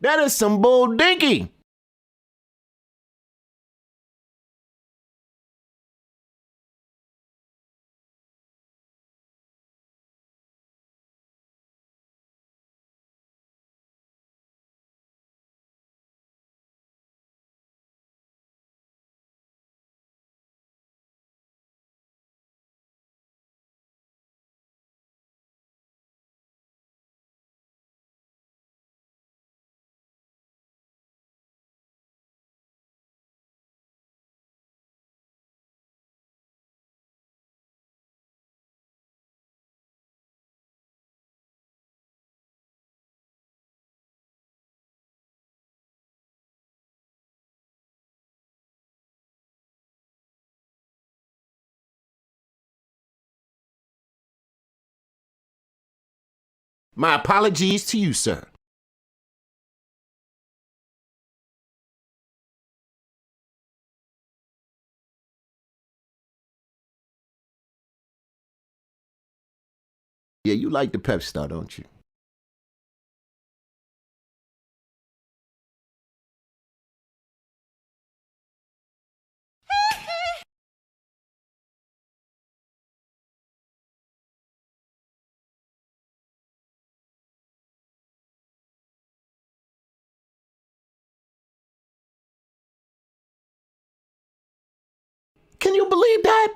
That is some bull dinky. My apologies to you, sir. Yeah, you like the pep star, don't you? Can you believe that?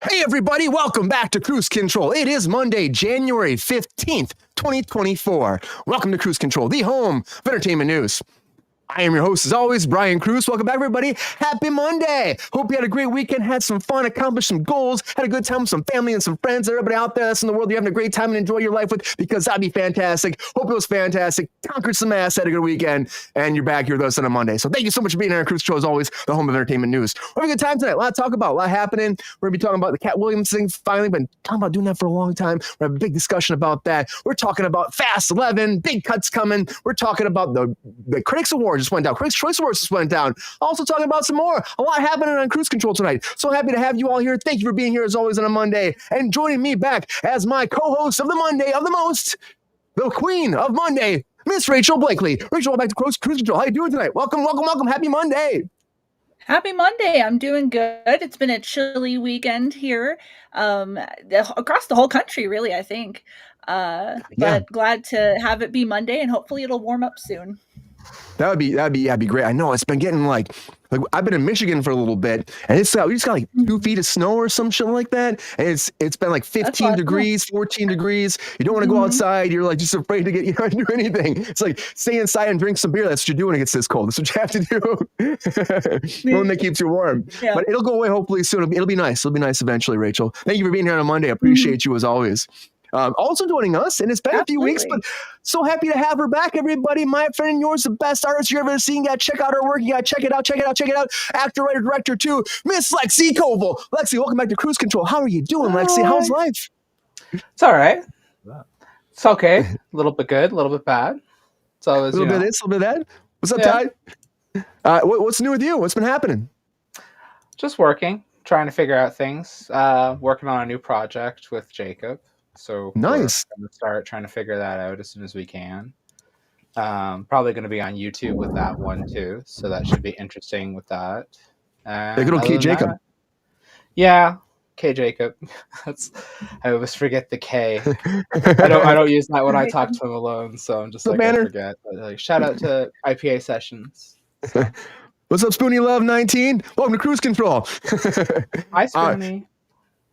Hey, everybody, welcome back to Kruse Control. It is Monday, January 15th, 2024. Welcome to Kruse Control, the home of entertainment news. I am your host, as always, Brian Kruse. Welcome back, everybody. Happy Monday. Hope you had a great weekend, had some fun, accomplished some goals, had a good time with some family and some friends. Everybody out there that's in the world you're having a great time and enjoy your life with, because that'd be fantastic. Hope it was fantastic. Conquered some ass, had a good weekend, and you're back here with us on a Monday. So thank you so much for being here on Kruse Control, as always, the home of entertainment news. We're having a good time tonight. A lot to talk about, a lot happening. We're going to be talking about the Katt Williams thing. Finally been talking about doing that for a long time. We're having a big discussion about that. We're talking about Fast 11, big cuts coming. We're talking about the Critics Awards just went down. Critics Choice Awards just went down. Also talking about some more. A lot happening on Kruse Control tonight. So happy to have you all here. Thank you for being here as always on a Monday. And joining me back as my co-host of the Monday of the most, the queen of Monday, Miss Rachel Blakely. Rachel, welcome back to Kruse Control. How you doing tonight? Welcome, welcome, welcome. Happy Monday. Happy Monday. I'm doing good. It's been a chilly weekend here across the whole country, really, I think. But glad to have it be Monday, and hopefully it'll warm up soon. That'd be great. I know it's been getting like I've been in Michigan for a little bit, and we just got like 2 feet of snow or some shit like that, and it's been like 15 degrees, 14 degrees. You don't want to go outside. You're like just afraid to do anything. It's like stay inside and drink some beer. That's what you do when it gets this cold. That's what you have to do. Don't make you too warm. Yeah. But it'll go away hopefully soon. It'll be nice. It'll be nice eventually, Rachel. Thank you for being here on a Monday. I appreciate you as always. Also joining us, and it's been a few weeks, but so happy to have her back, everybody. My friend and yours, the best artist you've ever seen. You got to check out her work. You got to check it out. Actor, writer, director, too. Miss Lexi Koval. Lexi, welcome back to Kruse Control. How are you doing, Lexi? How's life? It's all right. It's okay. A little bit good, a little bit bad. It's always a little bit of this, a little bit of that. What's up, Ty? What's new with you? What's been happening? Just working, trying to figure out things. Working on a new project with Jacob. So nice. We're going to start trying to figure that out as soon as we can. Probably going to be on YouTube with that one too, so that should be interesting with that. Good old K Jacob. Yeah, K Jacob. I always forget the K. I don't use that when I talk to him alone, so I'm just I forget. But, shout out to IPA Sessions. So. What's up, Spoonie Love 19? Welcome to Kruse Control. Hi, Spoonie.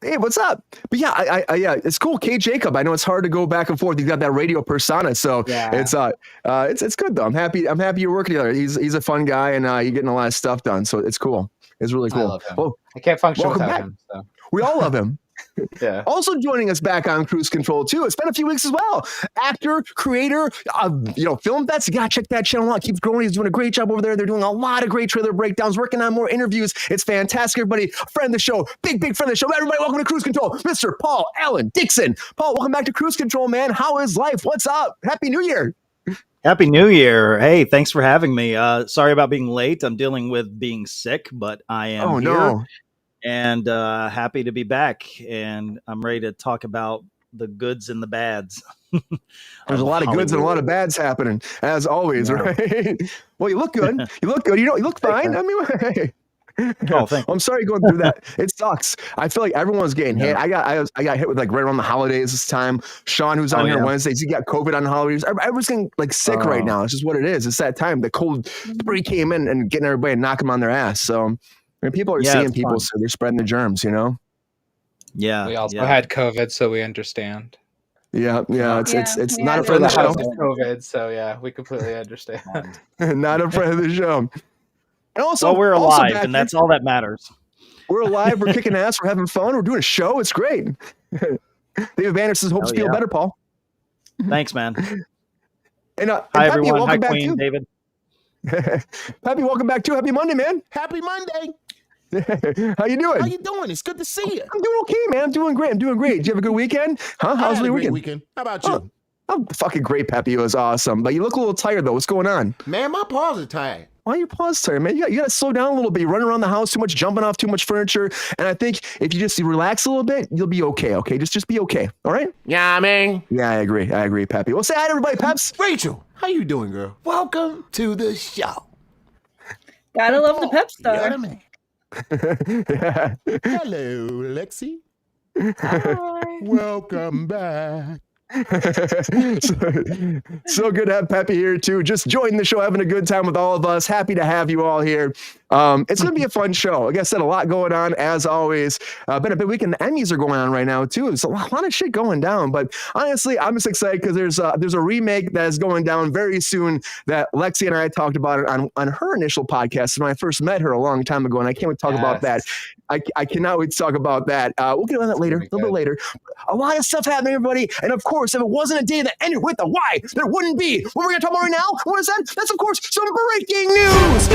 Hey, what's up? But yeah, it's cool. K Jacob. I know it's hard to go back and forth. He's got that radio persona, so it's good though. I'm happy you're working together. He's a fun guy, and you're getting a lot of stuff done. So it's cool. It's really cool. I love him. Well, I can't function without him. So. We all love him. Yeah. Also joining us back on Kruse Control too. It's been a few weeks as well. Actor, creator, film vets. You gotta check that channel out. Keeps growing. He's doing a great job over there. They're doing a lot of great trailer breakdowns, working on more interviews. It's fantastic, everybody. Friend of the show, big friend of the show. Everybody, welcome to Kruse Control, Mr. Paul Allen Dixon. Paul, welcome back to Kruse Control, man. How is life? What's up? Happy New Year. Happy New Year. Hey, thanks for having me. Sorry about being late. I'm dealing with being sick, but I am here. No. And happy to be back, and I'm ready to talk about the goods and the bads. There's a lot of goods and a lot of bads happening, as always, right? Well, you look good. You look good. You look fine. I mean, hey. Oh, thank you. I'm sorry you're going through that. It sucks. I feel like everyone's getting hit. I got hit with like right around the holidays this time. Sean, who's on here Wednesdays, he got COVID on the holidays. Everyone's getting like sick right now. It's just what it is. It's that time. The cold spree came in and getting everybody and knock them on their ass. So. I mean, people are seeing people, fun. So they're spreading the germs, Yeah. We also had COVID, so we understand. Yeah. It's not a friend of the show. COVID, so we completely understand. Not a friend of the show. And also, we're alive, and that's all that matters. We're alive. We're kicking ass. We're having fun. We're doing a show. It's great. David Banner says, "Hopes feel better, Paul." Thanks, man. And hi, Peppy, everyone. Hi, Queen, too. David. Peppy, welcome back too. Happy Monday, man. Happy Monday. How you doing? How you doing? It's good to see you. I'm doing okay, man. I'm doing great. Did you have a good weekend? Huh? How's the weekend? How about you? I'm fucking great, Peppy. It was awesome. But you look a little tired, though. What's going on? Man, my paws are tired. Why are your paws tired, man? You got to slow down a little bit. You're running around the house too much, jumping off too much furniture. And I think if you just relax a little bit, you'll be okay, okay? Just be okay, all right? Yeah, I mean. Yeah, I agree, Peppy. Well, say hi to everybody, Peps. Rachel, how you doing, girl? Welcome to the show. Gotta love the pep star. Hello, Lexi. Hi. Welcome back. so good to have Peppy here too. Just joining the show, having a good time with all of us. Happy to have you all here. It's going to be a fun show. Like I said, a lot going on as always. Been a big weekend. The Emmys are going on right now too. There's a lot of shit going down. But honestly, I'm just excited because there's a remake that is going down very soon that Lexi and I talked about it on her initial podcast when I first met her a long time ago, and I can't wait to talk about that. I cannot wait to talk about that. We'll get on that later, a little bit later. A lot of stuff happening, everybody. And of course, if it wasn't a day that ended with a Y, there wouldn't be. What we're going to talk about right now, what is that? That's, of course, some breaking news.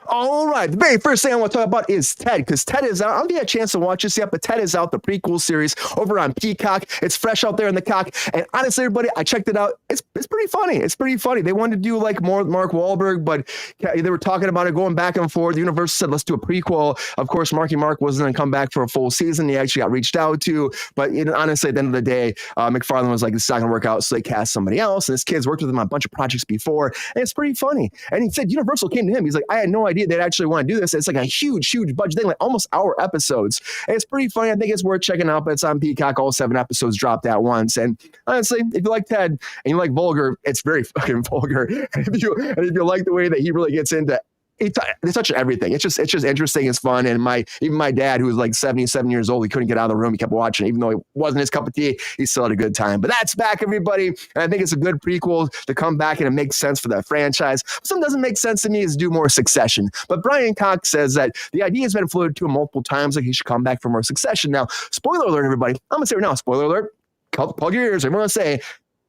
All right, the very first thing I want to talk about is Ted, because Ted is out. I don't get a chance to watch this yet, but Ted is out, the prequel series over on Peacock. It's fresh out there in the cock, and honestly, everybody, I checked it out. It's pretty funny. It's pretty funny. They wanted to do like more Mark Wahlberg, but they were talking about it going back and forth. Universal said, let's do a prequel. Of course, Marky Mark wasn't going to come back for a full season. He actually got reached out to, but honestly, at the end of the day, McFarlane was like, this is not going to work out, so they cast somebody else, and his kids worked with him on a bunch of projects before, and it's pretty funny. And he said Universal came to him. He's like, I had no idea they'd actually want to do this. It's like a huge budget thing, like almost hour episodes. And it's pretty funny. I think it's worth checking out, but it's on Peacock. All 7 episodes dropped at once. And honestly, if you like Ted and you like vulgar, it's very fucking vulgar. And if you like the way that he really gets into it's such everything. It's just interesting. It's fun. And even my dad, who was like 77 years old, he couldn't get out of the room. He kept watching, even though it wasn't his cup of tea. He still had a good time. But that's back, everybody. And I think it's a good prequel to come back, and it makes sense for that franchise. Something doesn't make sense to me is do more Succession. But Brian Cox says that the idea has been floated to him multiple times, like he should come back for more Succession. Now, spoiler alert, everybody. I'm gonna say right now, spoiler alert. Plug your ears. I'm gonna say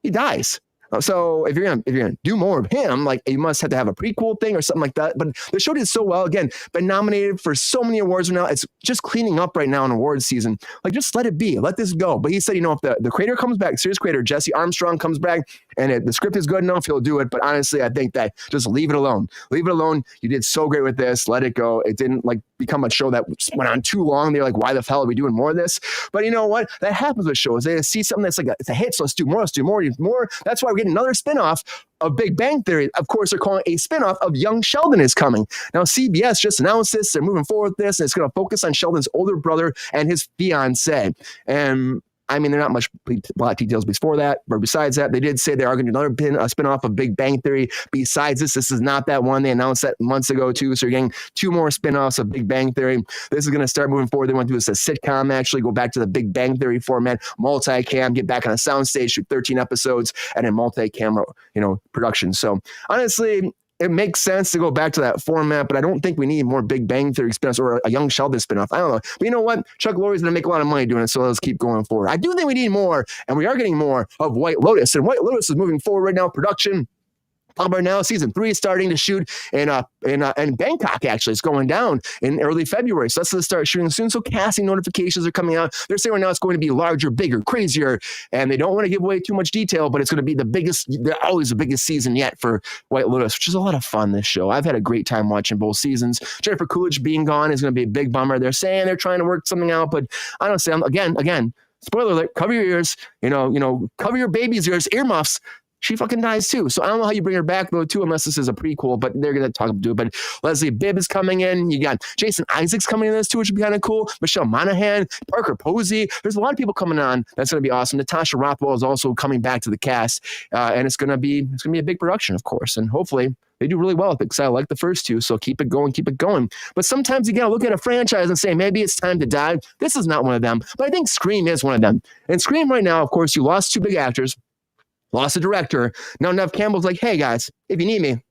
he dies. So if you're gonna do more of him, like you must have to have a prequel thing or something like that. But the show did so well. Again, been nominated for so many awards now. It's just cleaning up right now in awards season. Like just let it be, let this go. But he said, if the creator comes back, series creator Jesse Armstrong comes back, and the script is good enough, he'll do it. But honestly, I think that just leave it alone. Leave it alone. You did so great with this. Let it go. It didn't become a show that went on too long. They're like, why the hell are we doing more of this? But you know what? That happens with shows. They see something that's it's a hit, so let's do more. That's why we're getting another spinoff of Big Bang Theory. Of course, they're calling a spinoff of Young Sheldon is coming. Now, CBS just announced this. They're moving forward with this, and it's going to focus on Sheldon's older brother and his fiancée. And I mean, there are not a lot of details before that, but besides that, they did say they are going to do another spinoff of Big Bang Theory. Besides this is not that one. They announced that months ago too. So you're getting 2 more spinoffs of Big Bang Theory. This is going to start moving forward. They want to do this as a sitcom, actually go back to the Big Bang Theory format, multicam, get back on a soundstage, shoot 13 episodes, and then multi-camera, production. So honestly, it makes sense to go back to that format, but I don't think we need more Big Bang Theory spinoffs or a Young Sheldon spinoff. I don't know. But you know what? Chuck Lorre's going to make a lot of money doing it, so let's keep going forward. I do think we need more, and we are getting more of White Lotus. And White Lotus is moving forward right now, production. About now, season 3 is starting to shoot in Bangkok. Actually, it's going down in early February, so that's going to start shooting soon. So casting notifications are coming out. They're saying right now it's going to be larger, bigger, crazier, and they don't want to give away too much detail. But it's going to be the biggest. They're always the biggest season yet for White Lotus, which is a lot of fun. This show, I've had a great time watching both seasons. Jennifer Coolidge being gone is going to be a big bummer. They're saying they're trying to work something out, but honestly, again, spoiler alert. Cover your ears. Cover your baby's ears, earmuffs. She fucking dies too. So I don't know how you bring her back though too, unless this is a prequel, but they're going to talk to it. But Leslie Bibb is coming in. You got Jason Isaacs coming in this too, which would be kind of cool. Michelle Monaghan, Parker Posey. There's a lot of people coming on. That's going to be awesome. Natasha Rothwell is also coming back to the cast. And it's going to be a big production, of course. And hopefully they do really well with it because I like the first 2. So keep it going. But sometimes you got to look at a franchise and say, maybe it's time to die. This is not one of them, but I think Scream is one of them. And Scream right now, of course, you lost 2 big actors. Lost a director. Now Nev Campbell's like, hey guys, if you need me,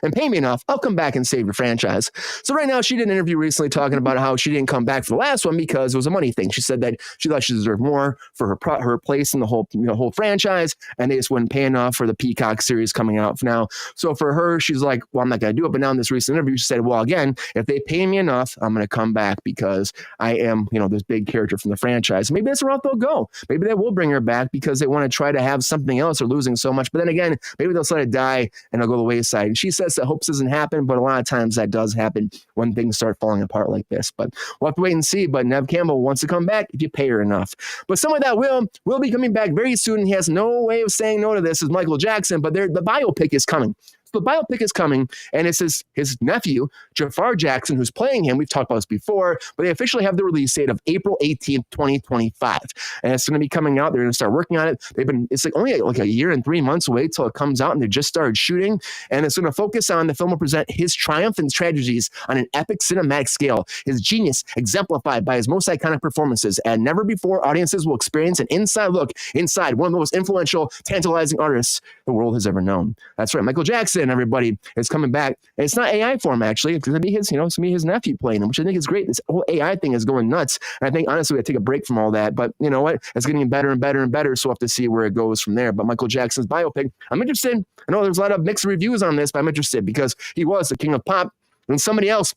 and pay me enough, I'll come back and save your franchise. So right now she did an interview recently talking about how she didn't come back for the last one because it was a money thing. She said that she thought she deserved more for her place in the whole franchise, and they just wouldn't pay enough for the Peacock series coming out now. So for her, she's like, well, I'm not going to do it. But now in this recent interview, she said, well, again, if they pay me enough, I'm going to come back because I am, this big character from the franchise. Maybe that's the route they'll go. Maybe they will bring her back because they want to try to have something else. They're losing so much. But then again, maybe they'll let it die and it'll go to the wayside. And she says that hopes doesn't happen, but a lot of times that does happen when things start falling apart like this. But we'll have to wait and see. But Nev Campbell wants to come back if you pay her enough. But someone that will be coming back very soon. He has no way of saying no to this is Michael Jackson, but the biopic is coming. So the biopic is coming, and it's his nephew, Jafar Jackson, who's playing him. We've talked about this before, but they officially have the release date of April 18th, 2025. And it's going to be coming out. They're going to start working on it. It's like only like a year and 3 months away till it comes out, and they just started shooting. And it's going to focus on, the film will present his triumph and tragedies on an epic cinematic scale, his genius exemplified by his most iconic performances, and never before audiences will experience an inside look inside one of the most influential, tantalizing artists the world has ever known. That's right, Michael Jackson, everybody, is coming back. And it's not AI form, actually. It's going to be his, it's going to be his nephew playing him, which I think is great. This whole AI thing is going nuts. And I think, honestly, we got to take a break from all that. But you know what? It's getting better and better and better, so we'll have to see where it goes from there. But Michael Jackson's biopic, I'm interested. I know there's a lot of mixed reviews on this, but I'm interested because he was the king of pop, and somebody else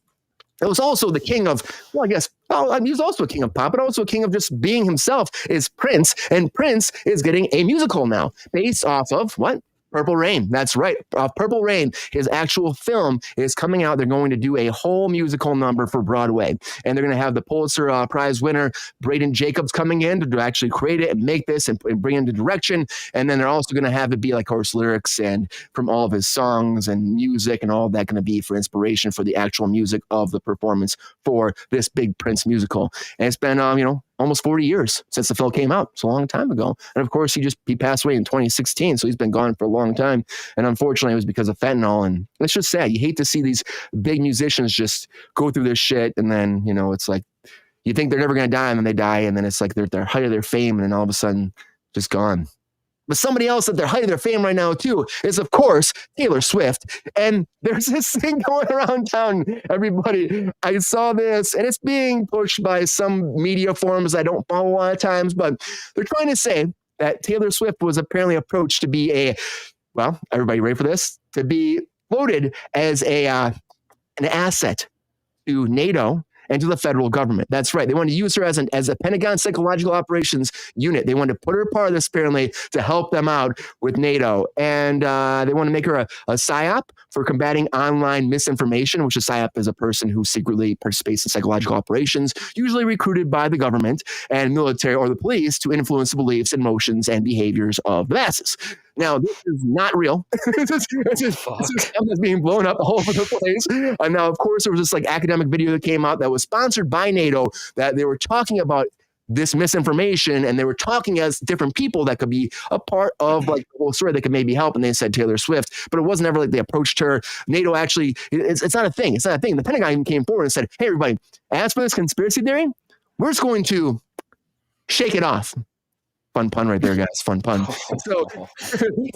that was also the king of, well, I guess, he was also a king of pop, but also a king of just being himself, is Prince. And Prince is getting a musical now based off of what? Purple Rain. That's right. Purple Rain, his actual film, is coming out. They're going to do a whole musical number for Broadway. And they're going to have the Pulitzer Prize winner, Braden Jacobs, coming in to actually create it and make this and bring it into direction. And then they're also going to have it be like horse lyrics and from all of his songs and music and all of that going to be for inspiration for the actual music of the performance for this big Prince musical. And it's been, almost 40 years since the film came out. It's a long time ago. And of course, he passed away in 2016. So he's been gone for a long time. And unfortunately, it was because of fentanyl. And it's just sad. You hate to see these big musicians just go through this shit. And then, it's like, you think they're never going to die, and then they die. And then it's like they're height of their fame. And then all of a sudden, just gone. But somebody else at their height of their fame right now, too, is, of course, Taylor Swift. And there's this thing going around town, everybody. I saw this, and it's being pushed by some media forums I don't follow a lot of times, but they're trying to say that Taylor Swift was apparently approached to be everybody ready for this? To be floated as an asset to NATO and to the federal government. That's right. They wanted to use her as a Pentagon psychological operations unit. They wanted to put her part of this apparently to help them out with NATO. And they want to make her a PSYOP for combating online misinformation, which a PSYOP is a person who secretly participates in psychological operations, usually recruited by the government and military or the police to influence the beliefs, emotions, and behaviors of the masses. Now, this is not real. This is stuff that's being blown up all over the place. And now, of course, there was this academic video that came out that was sponsored by NATO that they were talking about this misinformation, and they were talking as different people that could be a part of the whole story that could maybe help. And they said Taylor Swift, but it wasn't ever like they approached her. NATO actually, it's not a thing. It's not a thing. The Pentagon even came forward and said, hey, everybody, as for this conspiracy theory, we're just going to shake it off. Fun pun right there, guys. Fun pun. So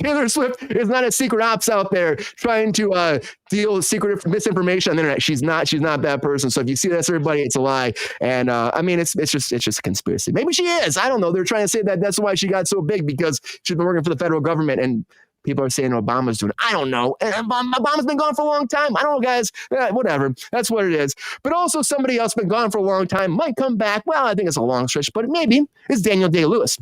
Taylor Swift is not a secret ops out there trying to deal with secret misinformation on the internet. She's not that person. So if you see this, everybody, it's a lie. And it's just a conspiracy. Maybe she is. I don't know. They're trying to say that that's why she got so big, because she's been working for the federal government, and people are saying Obama's doing it. I don't know. And Obama's been gone for a long time. I don't know, guys. Whatever. That's what it is. But also somebody else been gone for a long time, might come back. Well, I think it's a long stretch, but maybe it's Daniel Day-Lewis.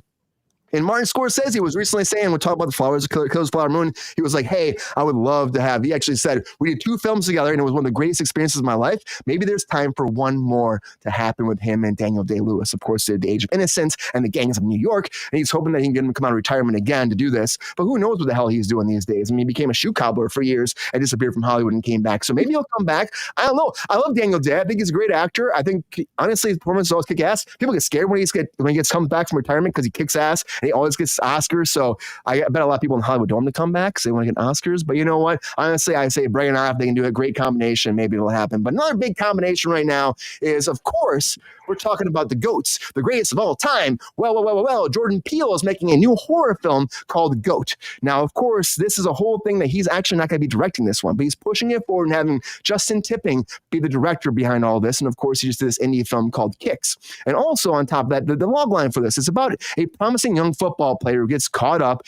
And Martin Scorsese was recently saying, we'll talk about the flowers, Kills Flower Moon. He was like, hey, I would love to have, he actually said, we did 2 films together and it was one of the greatest experiences of my life. Maybe there's time for one more to happen with him and Daniel Day-Lewis. Of course, did The Age of Innocence and The Gangs of New York. And he's hoping that he can get him to come out of retirement again to do this. But who knows what the hell he's doing these days? I mean, he became a shoe cobbler for years and disappeared from Hollywood and came back. So maybe he'll come back. I don't know. I love Daniel Day. I think he's a great actor. I think, honestly, his performance always kick ass. People get scared when he comes back from retirement because he kicks ass and he always gets Oscars. So I bet a lot of people in Hollywood don't want to come back because they want to get Oscars. But you know what? Honestly, I say Bray and I, if they can do a great combination, maybe it'll happen. But another big combination right now is, of course, we're talking about the GOATs, the greatest of all time. Well, Jordan Peele is making a new horror film called GOAT. Now, of course, this is a whole thing that he's actually not going to be directing this one, but he's pushing it forward and having Justin Tipping be the director behind all this. And of course, he just did this indie film called Kicks. And also on top of that, the log line for this is about a promising young football player who gets caught up,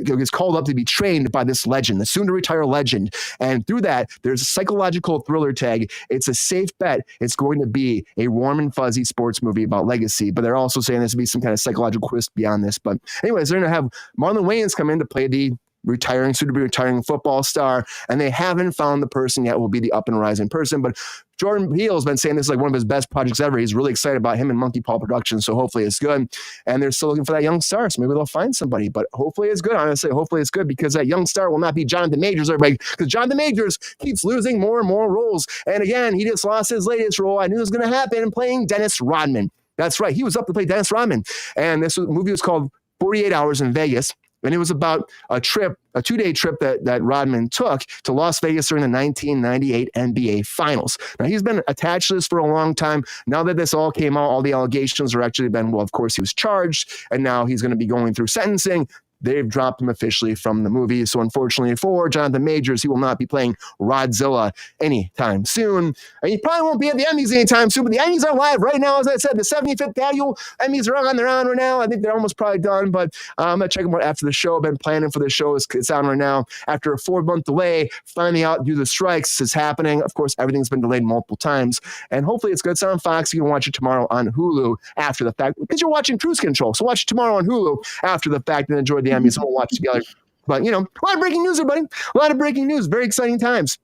gets called up to be trained by this legend, the soon-to-retire legend. And through that, there's a psychological thriller tag. It's a safe bet. It's going to be a warm and fuzzy sports movie about legacy. But they're also saying there's going to be some kind of psychological twist beyond this. But anyways, they're going to have Marlon Wayans come in to play the soon-to-be retiring football star. And they haven't found the person yet who will be the up-and-rising person. But Jordan Peele's been saying this is like one of his best projects ever. He's really excited about him and Monkey Paw Productions, so hopefully it's good. And they're still looking for that young star, so maybe they'll find somebody. But hopefully it's good. Honestly, hopefully it's good because that young star will not be Jonathan Majors, everybody, because Jonathan Majors keeps losing more and more roles. And again, he just lost his latest role. I knew it was going to happen, playing Dennis Rodman. That's right. He was up to play Dennis Rodman. And this movie was called 48 Hours in Vegas. And it was about a 2-day trip that Rodman took to Las Vegas during the 1998 NBA Finals. Now, he's been attached to this for a long time. Now that this all came out, all the allegations are actually been, well, of course, he was charged, and now he's going to be going through sentencing. They've dropped him officially from the movie. So unfortunately for Jonathan Majors, he will not be playing Rodzilla anytime soon. And he probably won't be at the Emmys anytime soon, but the Emmys are live right now. As I said, the 75th annual Emmys are on. They're on right now. I think they're almost probably done, but I'm going to check them out after the show. I've been planning for the show. It's on right now. After a 4-month delay, finally out due to the strikes is happening. Of course, everything's been delayed multiple times. And hopefully it's good. It's on Fox. You can watch it tomorrow on Hulu after the fact, because you're watching Kruse Control. So watch it tomorrow on Hulu after the fact and enjoy the Emmys. We'll watch together. But, a lot of breaking news, everybody. A lot of breaking news. Very exciting times.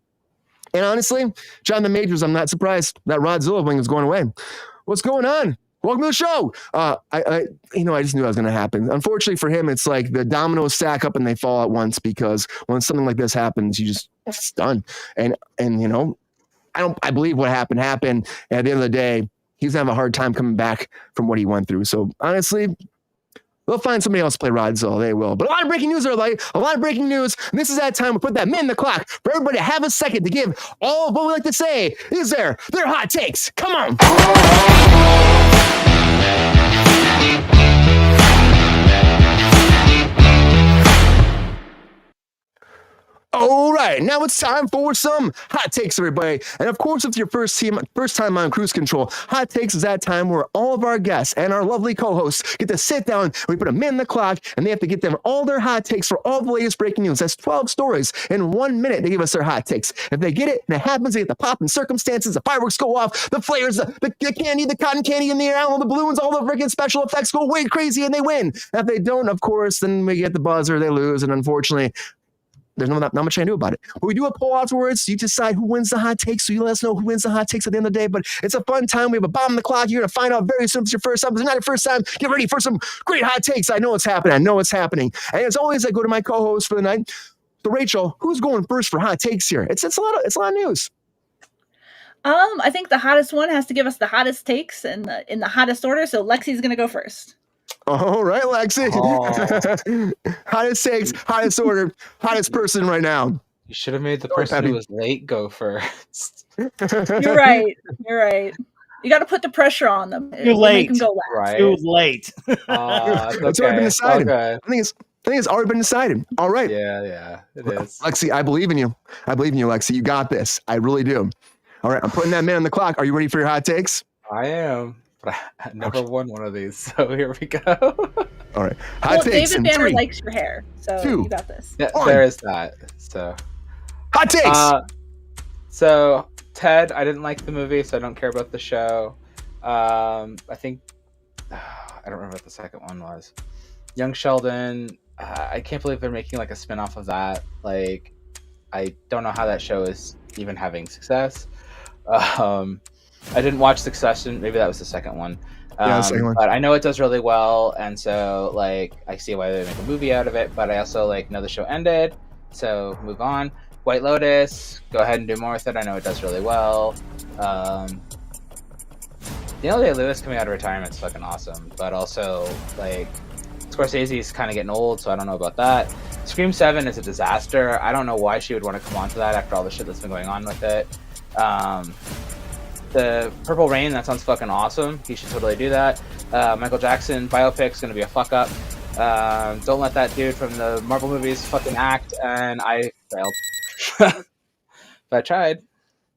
And honestly, Jonathan Majors, I'm not surprised that Rodzilla wing is going away. What's going on? Welcome to the show. I just knew that was going to happen. Unfortunately for him, it's like the dominoes stack up and they fall at once, because when something like this happens, it's done. And I believe what happened. And at the end of the day, he's going to have a hard time coming back from what he went through. So honestly, they'll find somebody else to play Rodzilla. They will. But a lot of breaking news, everybody. A lot of breaking news. And this is that time we put that minute in the clock for everybody to have a second to give all of what we like to say is their hot takes. Come on. All right, now it's time for some hot takes, everybody. And of course, if it's your first time on Kruse Control, hot takes is that time where all of our guests and our lovely co-hosts get to sit down, and we put a minute in the clock, and they have to get them all their hot takes for all the latest breaking news. That's 12 stories in 1 minute. They give us their hot takes. If they get it and it happens, they get the pop and circumstances, the fireworks go off, the flares, the candy, the cotton candy in the air, all the balloons, all the freaking special effects go way crazy, and they win. If they don't, of course, then we get the buzzer, they lose, and unfortunately, there's not much I can do about it. But we do a poll afterwards. You decide who wins the hot takes. So you let us know who wins the hot takes at the end of the day. But it's a fun time. We have a bomb on the clock. You're going to find out very soon if it's your first time. If it's not your first time, get ready for some great hot takes. I know it's happening. And as always, I go to my co-host for the night. So Rachel, who's going first for hot takes here? It's a lot of news. I think the hottest one has to give us the hottest takes in the hottest order. So Lexi's going to go first. All right, Lexi. Oh. Hottest takes, hottest order, hottest person right now. You should have made the person who was late go first. You're right. You got to put the pressure on them. Too late. Make them go last. Right. Too late. It's already been decided. Okay. I think it's already been decided. All right. Yeah, it is. Lexi, I believe in you. Lexi. You got this. I really do. All right, I'm putting that minute on the clock. Are you ready for your hot takes? I am. But I never won one of these, so here we go. All right. Hot takes. David Banner likes your hair, so you got this. Yeah, there is that. So hot takes. So Ted, I didn't like the movie, so I don't care about the show. I think I don't remember what the second one was. Young Sheldon. I can't believe they're making like a spin-off of that. Like, I don't know how that show is even having success. I didn't watch Succession. Maybe that was the second one. Yeah, the second one. But I know it does really well, and so like I see why they make a movie out of it. But I also know the show ended, so move on. White Lotus, go ahead and do more with it. I know it does really well. Daniel Day-Lewis coming out of retirement is fucking awesome, but also Scorsese's kind of getting old, so I don't know about that. Scream 7 is a disaster. I don't know why she would want to come on to that after all the shit that's been going on with it. The Purple Rain, that sounds fucking awesome. He should totally do that. Michael Jackson biopic's gonna be a fuck up. Don't let that dude from the Marvel movies fucking act, and I failed. But I tried.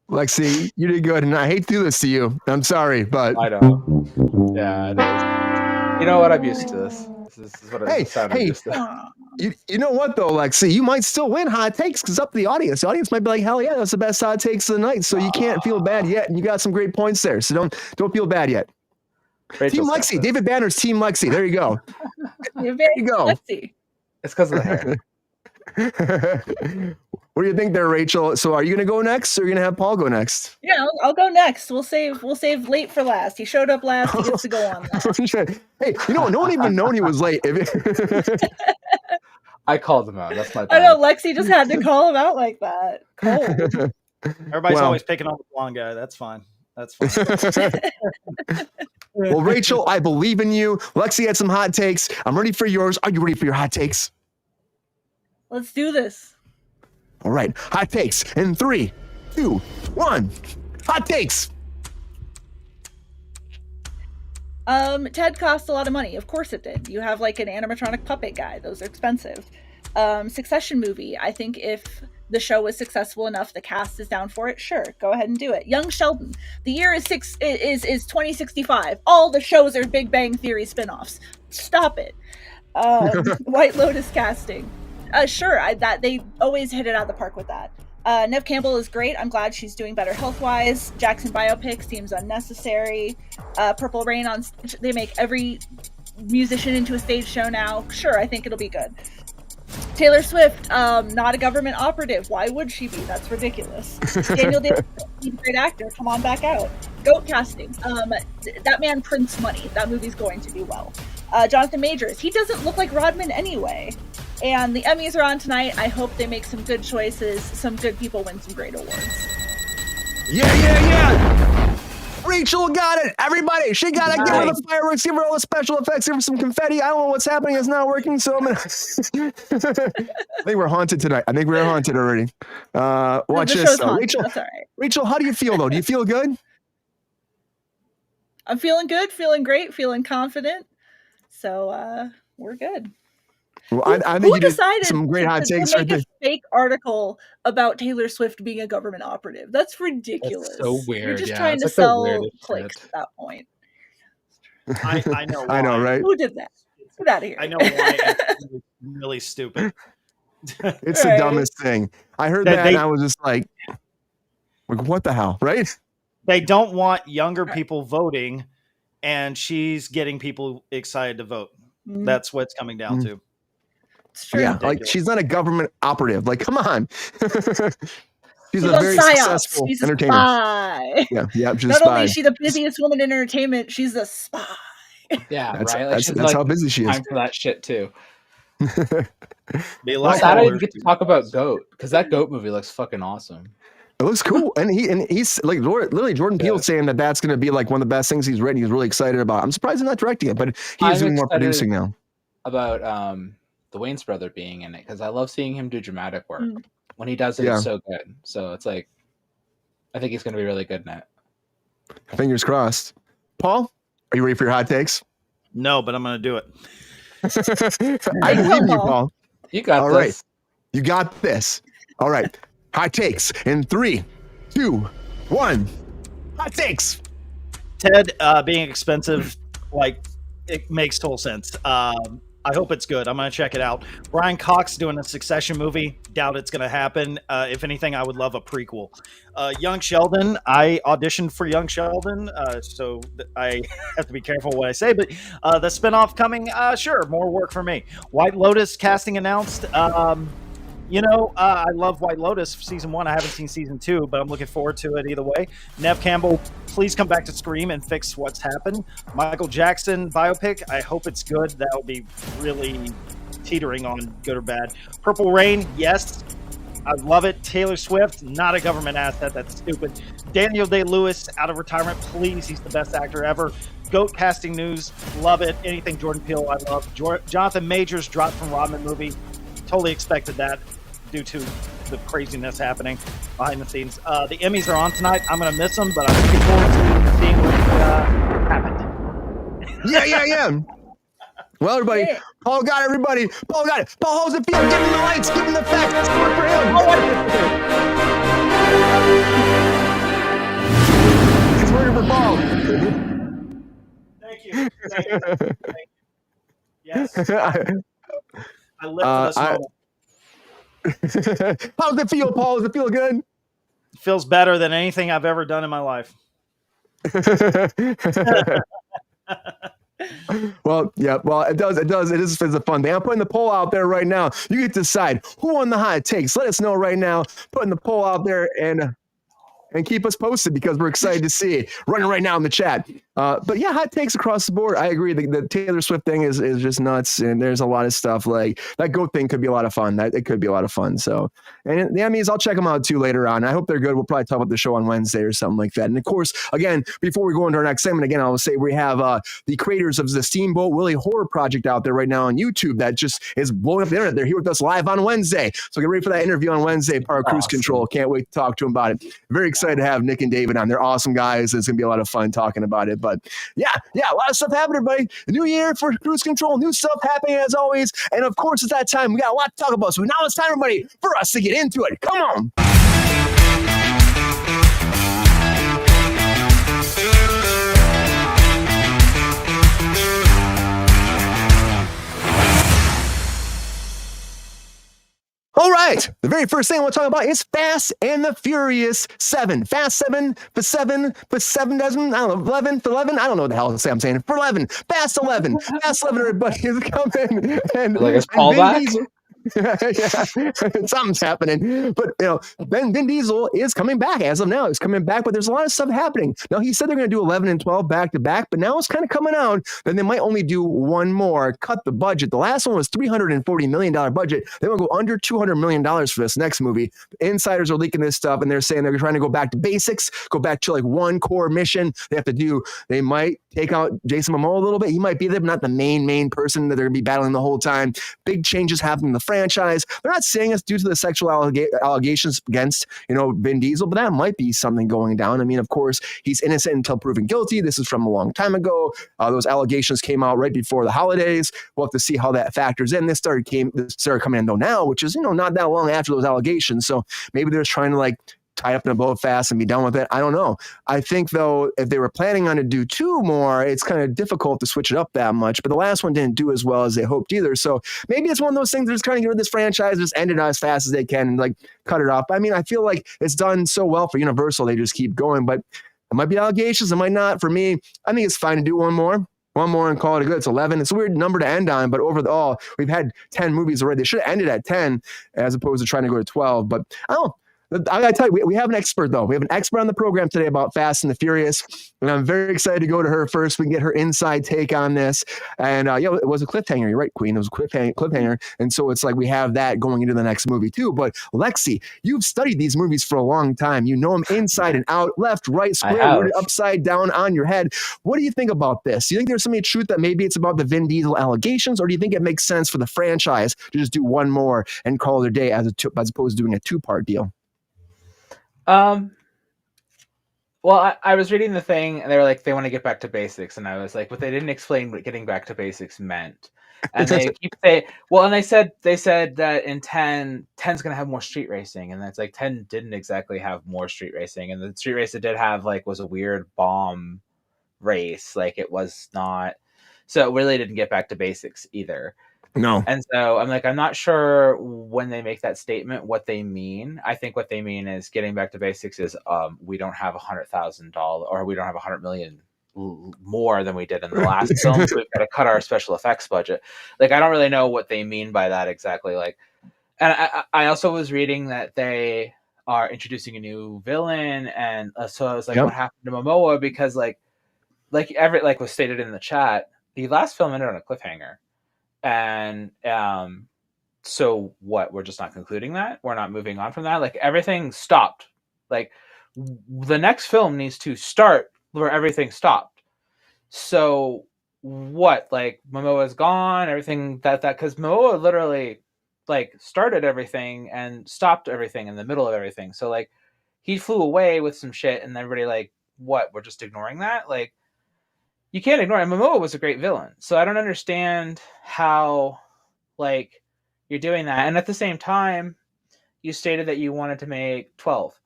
Lexi, you did good, and I hate to do this to you. I'm sorry, but I don't. Yeah, it is. You know what? I'm used to this. This is what you know what though, Lexi? You might still win hot takes because it's up to the audience. The audience might be like, hell yeah, that's the best hot takes of the night. So you can't feel bad yet, and you got some great points there. So don't feel bad yet. Rachel's Team Lexi, David Banner's Team Lexi. There you go. There you go. Lexi. It's because of the hair. What do you think there, Rachel? So are you going to go next, or are you going to have Paul go next? Yeah, I'll go next. We'll save late for last. He showed up last. He gets to go on last. Hey, you know, no one even known he was late. I called him out. That's my I bad. know Lexi just had to call him out like that. Cold. Everybody's always picking on the blonde guy. That's fine. That's fine. Well, Rachel, I believe in you. Lexi had some hot takes. I'm ready for yours. Are you ready for your hot takes? Let's do this. All right. Hot takes in 3, 2, 1. Hot takes. Ted cost a lot of money. Of course it did. You have like an animatronic puppet guy. Those are expensive. Succession movie. I think if the show was successful enough, the cast is down for it. Sure, go ahead and do it. Young Sheldon. The year is 2065. All the shows are Big Bang Theory spinoffs. Stop it. White Lotus casting. Sure, they always hit it out of the park with that. Neve Campbell is great. I'm glad she's doing better health-wise. Jackson biopic seems unnecessary. Purple Rain on stage. They make every musician into a stage show now. Sure, I think it'll be good. Taylor Swift, not a government operative. Why would she be? That's ridiculous. Daniel Day, he's a great actor. Come on back out. Goat casting. That man prints money. That movie's going to do well. Jonathan Majors. He doesn't look like Rodman anyway. And the Emmys are on tonight. I hope they make some good choices. Some good people win some great awards. Yeah. Rachel got it. Everybody, she got it. Give her the fireworks. Give her all the special effects. Give her some confetti. I don't know what's happening. It's not working. So I'm gonna. I think we're haunted tonight. I think we're haunted already. Watch this. Rachel. That's all right. Rachel, how do you feel though? Do you feel good? I'm feeling good. Feeling great. Feeling confident. So we're good. Well, I think you did some great hot takes right there. Fake article about Taylor Swift being a government operative. That's ridiculous. That's so weird. You're just trying to sell clicks at that point. I know. I know, right? Who did that? Get out of here. I know why. It's really stupid. It's the dumbest thing. I heard that and I was just like, what the hell, right? They don't want younger people voting, and she's getting people excited to vote. Mm-hmm. That's what it's coming down to. It's true. Yeah, like she's not a government operative. Like, come on. She's a very successful entertainer. Yeah, she's not a spy. only is she the busiest woman in entertainment, she's a spy. Yeah, that's, right. Like, that's how busy she is. Time for that shit too. Well, I didn't get to talk about Goat because that Goat movie looks fucking awesome. It looks cool, and he's like literally Jordan Peele's saying that's going to be like one of the best things he's written. He's really excited about. I'm surprised he's not directing it, but he's doing more producing now. About the Wayans brother being in it because I love seeing him do dramatic work. When he does it, it's so good. So it's like, I think he's going to be really good in it. Fingers crossed. Paul, are you ready for your hot takes? No, but I'm going to do it. I believe you, Paul. You got this. All right. You got this. All right. Hot takes in 3, 2, 1. Hot takes. Ted being expensive, like, it makes total sense. I hope it's good. I'm going to check it out. Brian Cox doing a Succession movie. Doubt it's going to happen. If anything, I would love a prequel. Young Sheldon. I auditioned for Young Sheldon, so I have to be careful what I say. But the spinoff coming, sure, more work for me. White Lotus casting announced. I love White Lotus season 1. I haven't seen season 2, but I'm looking forward to it either way. Neve Campbell, please come back to Scream and fix what's happened. Michael Jackson biopic. I hope it's good. That would be really teetering on good or bad. Purple Rain, yes. I love it. Taylor Swift, not a government asset. That's stupid. Daniel Day-Lewis out of retirement, please. He's the best actor ever. Goat casting news, love it. Anything Jordan Peele, I love. Jonathan Majors dropped from Rodman movie. Totally expected that due to the craziness happening behind the scenes. The Emmys are on tonight. I'm going to miss them, but I'm looking forward to seeing what happened. Yeah. Well, everybody, Paul got everybody. Paul got it. Paul, how's it feel? Give him the lights. Give him the facts. Let's work for him. It's working for Paul. Thank you. Yes. I live for this moment. How does it feel, Paul? Does it feel good? It feels better than anything I've ever done in my life. Well, yeah. Well, it does. It is a fun thing. I'm putting the poll out there right now. You get to decide who won the hot takes. Let us know right now. Putting the poll out there and keep us posted because we're excited to see it running right now in the chat. But yeah, hot takes across the board. I agree. The Taylor Swift thing is just nuts, and there's a lot of stuff like that goat thing could be a lot of fun. It could be a lot of fun. So, and the Emmys, I'll check them out too later on. I hope they're good. We'll probably talk about the show on Wednesday or something like that. And of course, again, before we go into our next segment, again, I will say we have the creators of the Steamboat Willie horror project out there right now on YouTube that just is blowing up the internet. They're here with us live on Wednesday. So get ready for that interview on Wednesday, part of Kruse Control. Can't wait to talk to them about it. Very excited to have Nick and David on. They're awesome guys. It's going to be a lot of fun talking about it. But yeah, a lot of stuff happening, everybody. The new year for Kruse Control, new stuff happening as always. And of course, it's that time. We got a lot to talk about. So now it's time, everybody, for us to get into it. Come on. All right. The very first thing I want to talk about is Fast and the Furious 7. Fast 7 for 7 for 7 doesn't, I don't know, 11 for 11. I don't know what the hell I'm saying. For 11. Fast 11. Fast 11, everybody is coming. And, like it's callback. Yeah, something's happening. But Vin Diesel is coming back as of now. He's coming back, but there's a lot of stuff happening. Now, he said they're going to do 11 and 12 back to back, but now it's kind of coming out that they might only do one more, cut the budget. The last one was $340 million budget. They want to go under $200 million for this next movie. Insiders are leaking this stuff, and they're saying they're trying to go back to basics, go back to like one core mission they might take out Jason Momoa a little bit. He might be there, but not the main person that they're going to be battling the whole time. Big changes happening in the franchise. They're not saying it's due to the sexual allegations against, Vin Diesel, but that might be something going down. I mean, of course, he's innocent until proven guilty. This is from a long time ago. Those allegations came out right before the holidays. We'll have to see how that factors in. This started coming in though now, which is, not that long after those allegations. So maybe they're trying to tie up in a bow fast and be done with it. I don't know. I think, though, if they were planning on to do two more, it's kind of difficult to switch it up that much. But the last one didn't do as well as they hoped either. So maybe it's one of those things they're just trying to get rid of this franchise, just end it as fast as they can and cut it off. I mean, I feel like it's done so well for Universal, they just keep going. But it might be allegations, it might not. For me, I think it's fine to do one more and call it a good. It's 11. It's a weird number to end on, but overall, we've had 10 movies already. They should have ended at 10 as opposed to trying to go to 12. But I don't know. I gotta tell you, we have an expert though. We have an expert on the program today about Fast and the Furious, and I'm very excited to go to her first. We can get her inside take on this. And it was a cliffhanger. You're right, Queen. It was a cliffhanger, and so it's like we have that going into the next movie too. But Lexi, you've studied these movies for a long time. You know them inside and out, left, right, square, upside down, on your head. What do you think about this? Do you think there's some truth that maybe it's about the Vin Diesel allegations, or do you think it makes sense for the franchise to just do one more and call it a day as opposed to doing a two-part deal? Well, I was reading the thing and they were like, they want to get back to basics. And I was like, but they didn't explain what getting back to basics meant. And they keep saying, and they said that in 10's going to have more street racing. And that's 10 didn't exactly have more street racing. And the street race it did have was a weird bomb race. It was not, so it really didn't get back to basics either. No. And so I'm not sure when they make that statement what they mean. I think what they mean is getting back to basics is we don't have $100,000 or we don't have $100 million more than we did in the last film. So we've got to cut our special effects budget. I don't really know what they mean by that exactly. And I also was reading that they are introducing a new villain, and so I was like, what happened to Momoa? Because Everett was stated in the chat, the last film ended on a cliffhanger. And so what, we're just not concluding that, we're not moving on from that, everything stopped. The next film needs to start where everything stopped. So what, Momoa's gone, everything that because Momoa literally started everything and stopped everything in the middle of everything. So he flew away with some shit and everybody what, we're just ignoring that? You can't ignore it. Momoa was a great villain. So I don't understand how, you're doing that. And at the same time, you stated that you wanted to make 12.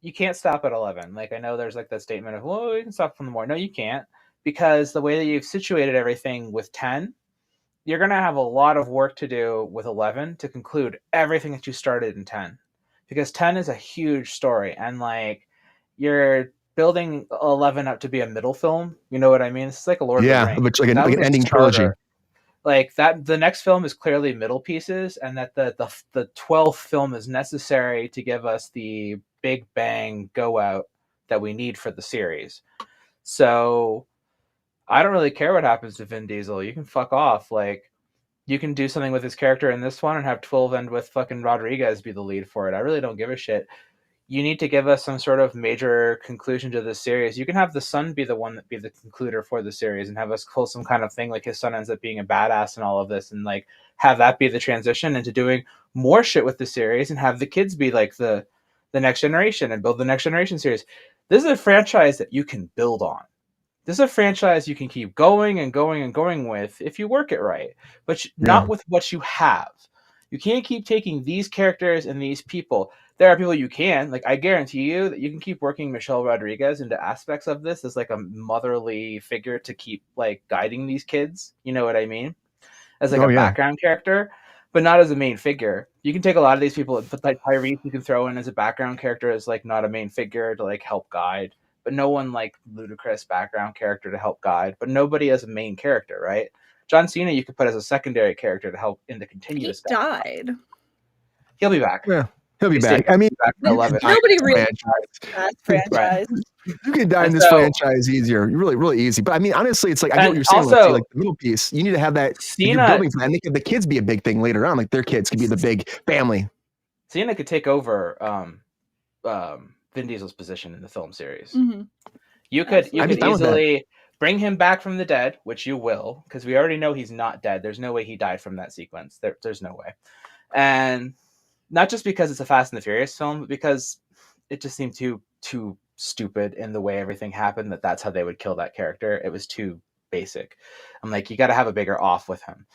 You can't stop at 11. I know there's that statement of, well, you can stop from the more. No, you can't. Because the way that you've situated everything with 10, you're going to have a lot of work to do with 11 to conclude everything that you started in 10. Because 10 is a huge story. And, you're building 11 up to be a middle film. You know what I mean? It's like a Lord of the Rings. Which like an ending trilogy. Like that, the next film is clearly middle pieces, and that the 12th film is necessary to give us the big bang go out that we need for the series. So I don't really care what happens to Vin Diesel. You can fuck off. Like, you can do something with his character in this one and have 12 end with fucking Rodriguez be the lead for it. I really don't give a shit. You need to give us some sort of major conclusion to this series. You can have the son be the one that be the concluder for the series and have us pull some kind of thing like his son ends up being a badass and all of this, and like have that be the transition into doing more shit with the series and have the kids be like the next generation and build the next generation series. This is a franchise that you can build on. This is a franchise you can keep going and going and going with if you work it right, but not with what you have. You can't keep taking these characters and these people. There are people you can, like, I guarantee you that you can keep working Michelle Rodriguez into aspects of this as like a motherly figure to keep like guiding these kids. You know what I mean? As like background character, but not as a main figure. You can take a lot of these people and put like Tyrese, you can throw in as a background character as like not a main figure to like help guide, but no one like Ludacris background character to help guide, but nobody as a main character, right? John Cena you could put as a secondary character to help in the continuous. He died. He'll be back. Yeah. He'll be back. I mean, nobody really franchise. You can die in this franchise easier. Really, really easy. But I mean, honestly, it's like I know what you're saying. Also, like the middle piece, you need to have that. Cena, building and make the kids be a big thing later on. Like their kids could be the big family. Cena could take over Vin Diesel's position in the film series. Mm-hmm. You could easily bring him back from the dead, which you will, because we already know he's not dead. There's no way he died from that sequence. There's no way. And not just because it's a Fast and the Furious film, but because it just seemed too stupid in the way everything happened, that's how they would kill that character. It was too basic. I'm like, you got to have a bigger off with him.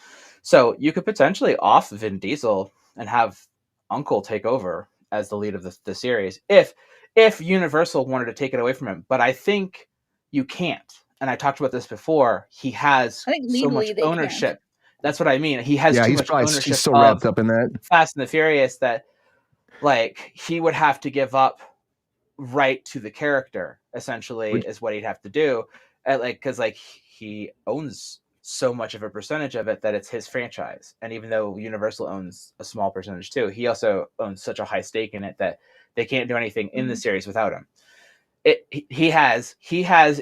So you could potentially off Vin Diesel and have Uncle take over as the lead of the series if Universal wanted to take it away from him. But I think you can't. And I talked about this before. He has so much ownership. Can't. That's what I mean. He has too much ownership. He's so wrapped up in that Fast and the Furious that like he would have to give up right to the character. Essentially, is what he'd have to do. Because he owns so much of a percentage of it that it's his franchise. And even though Universal owns a small percentage too, he also owns such a high stake in it that they can't do anything in the series without him. He has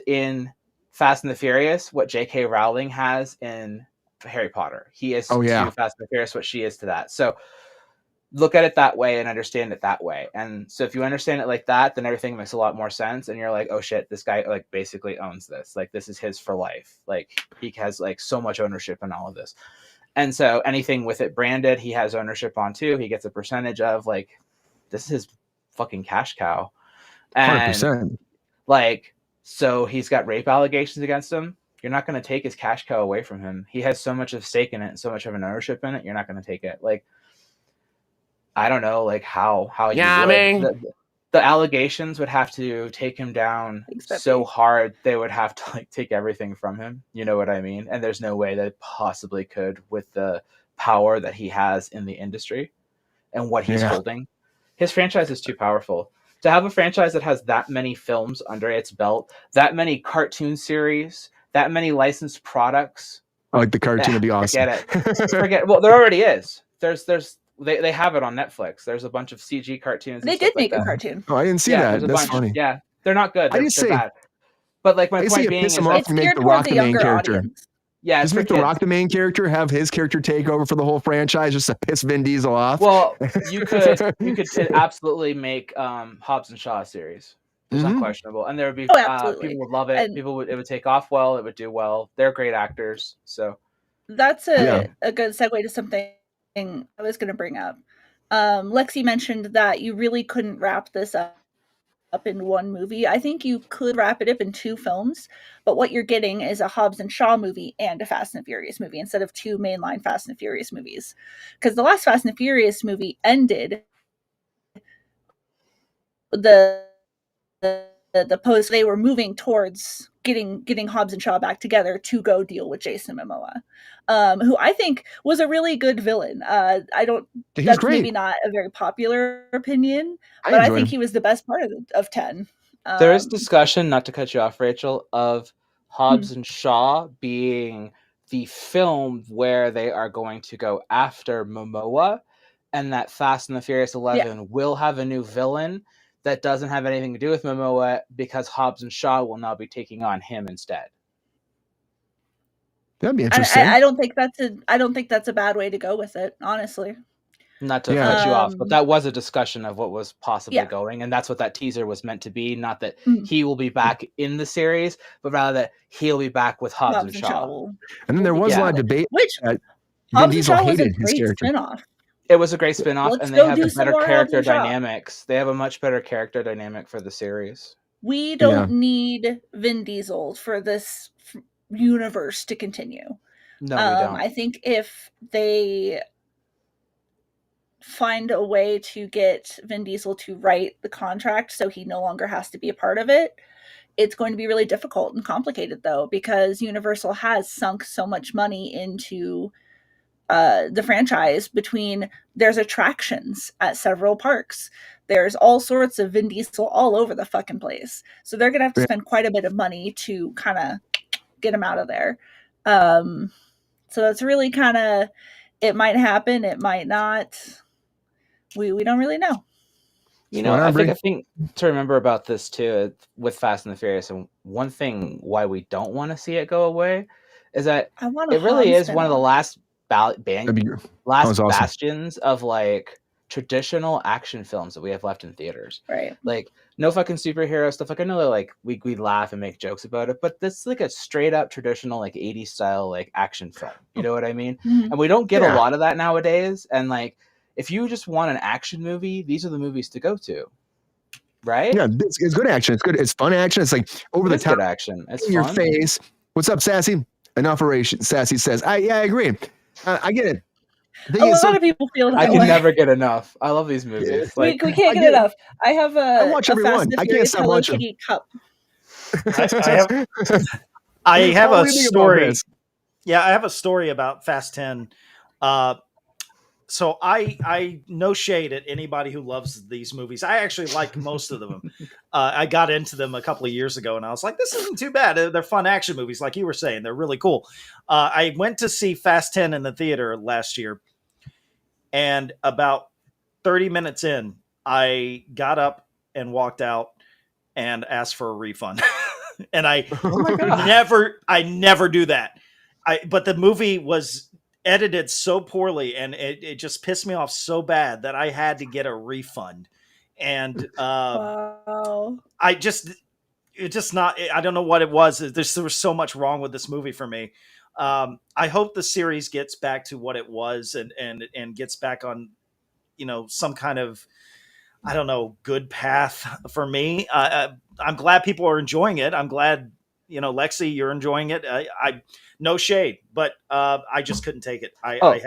in Fast and the Furious what J.K. Rowling has in Harry Potter. He is to Fast and the Furious what she is to that. So look at it that way and understand it that way. And so if you understand it like that, then everything makes a lot more sense. And you're like, oh shit, this guy like basically owns this. Like this is his for life. Like he has like so much ownership in all of this. And so anything with it branded, he has ownership on too. He gets a percentage of like, this is his fucking cash cow. And 100%. Like, so he's got rape allegations against him. You're not going to take his cash cow away from him. He has so much of stake in it and so much of an ownership in it. You're not going to take it. Like, I don't know, like how you would. The allegations would have to take him down so hard. They would have to like take everything from him. You know what I mean? And there's no way they possibly could with the power that he has in the industry and what he's holding. His franchise is too powerful. To have a franchise that has that many films under its belt, that many cartoon series, that many licensed products. Like the cartoon would be awesome. Forget it. Well, there already is. They have it on Netflix. There's a bunch of CG cartoons. They did make a cartoon. Oh, I didn't see that. That's funny. Yeah, they're not good. They're bad. But like my point being is it's geared toward the younger audience. Yeah, just make The Rock the main character, have his character take over for the whole franchise just to piss Vin Diesel off. Well, you could absolutely make Hobbs and Shaw series. It's unquestionable, and there would be people would love it. And it would take off well. It would do well. They're great actors, so that's a good segue to something I was going to bring up. Lexi mentioned that you really couldn't wrap this up in one movie. I think you could wrap it up in 2 films, but what you're getting is a Hobbs and Shaw movie and a Fast and Furious movie instead of 2 mainline Fast and Furious movies. Because the last Fast and Furious movie ended the post they were moving towards getting Hobbs and Shaw back together to go deal with Jason Momoa, who I think was a really good villain. That's great. Maybe not a very popular opinion, but I think he was the best part of 10. There is discussion, not to cut you off, Rachel, of Hobbs and Shaw being the film where they are going to go after Momoa, and that Fast and the Furious 11 will have a new villain that doesn't have anything to do with Momoa, because Hobbs and Shaw will now be taking on him instead. That'd be interesting. I don't think that's a bad way to go with it, honestly. Not to cut you off, but that was a discussion of what was possibly going, and that's what that teaser was meant to be. Not that he will be back in the series, but rather that he'll be back with Hobbs and Shaw. And then there was a lot of debate. Which Hobbs and Shaw was a great spinoff. It was a great spinoff, and they have better character dynamics. They have a much better character dynamic for the series. We don't need Vin Diesel for this universe to continue. No, we don't. I think if they find a way to get Vin Diesel to write the contract so he no longer has to be a part of it, it's going to be really difficult and complicated, though, because Universal has sunk so much money into the franchise. Between there's attractions at several parks, there's all sorts of Vin Diesel all over the fucking place, so they're gonna have to spend quite a bit of money to kind of get him out of there. So that's really kind of, it might happen, it might not. We don't really know. You know, I think to remember about this too with Fast and the Furious, and one thing why we don't want to see it go away is that it really is one of the last bastions of like traditional action films that we have left in theaters. Right. Like no fucking superhero stuff. Like I know that like we laugh and make jokes about it, but this is like a straight up traditional like 80s style like action film. You know what I mean? And we don't get a lot of that nowadays. And like if you just want an action movie, these are the movies to go to. Right? Yeah, it's good action. It's good. It's fun action. It's like over the top good action. It's in your face. What's up, Sassy? An operation. Sassy says, I agree. I get it. A lot of people feel that I can never get enough. I love these movies. Like, we can't get enough. I have I watch every one. I can't stop watching. Kitty cup. I have a story. Yeah, I have a story about Fast 10. So I no shade at anybody who loves these movies. I actually like most of them. I got into them a couple of years ago, and I was like, this isn't too bad. They're fun action movies, like you were saying. They're really cool. I went to see Fast 10 in the theater last year, and about 30 minutes in, I got up and walked out and asked for a refund. And I never do that. But the movie was edited so poorly, and it just pissed me off so bad that I had to get a refund. And wow. I don't know what it was. There was so much wrong with this movie for me. I hope the series gets back to what it was and gets back on, some kind of, I don't know, good path for me. I'm glad people are enjoying it. I'm glad, Lexi, you're enjoying it. I no shade, but I just couldn't take it.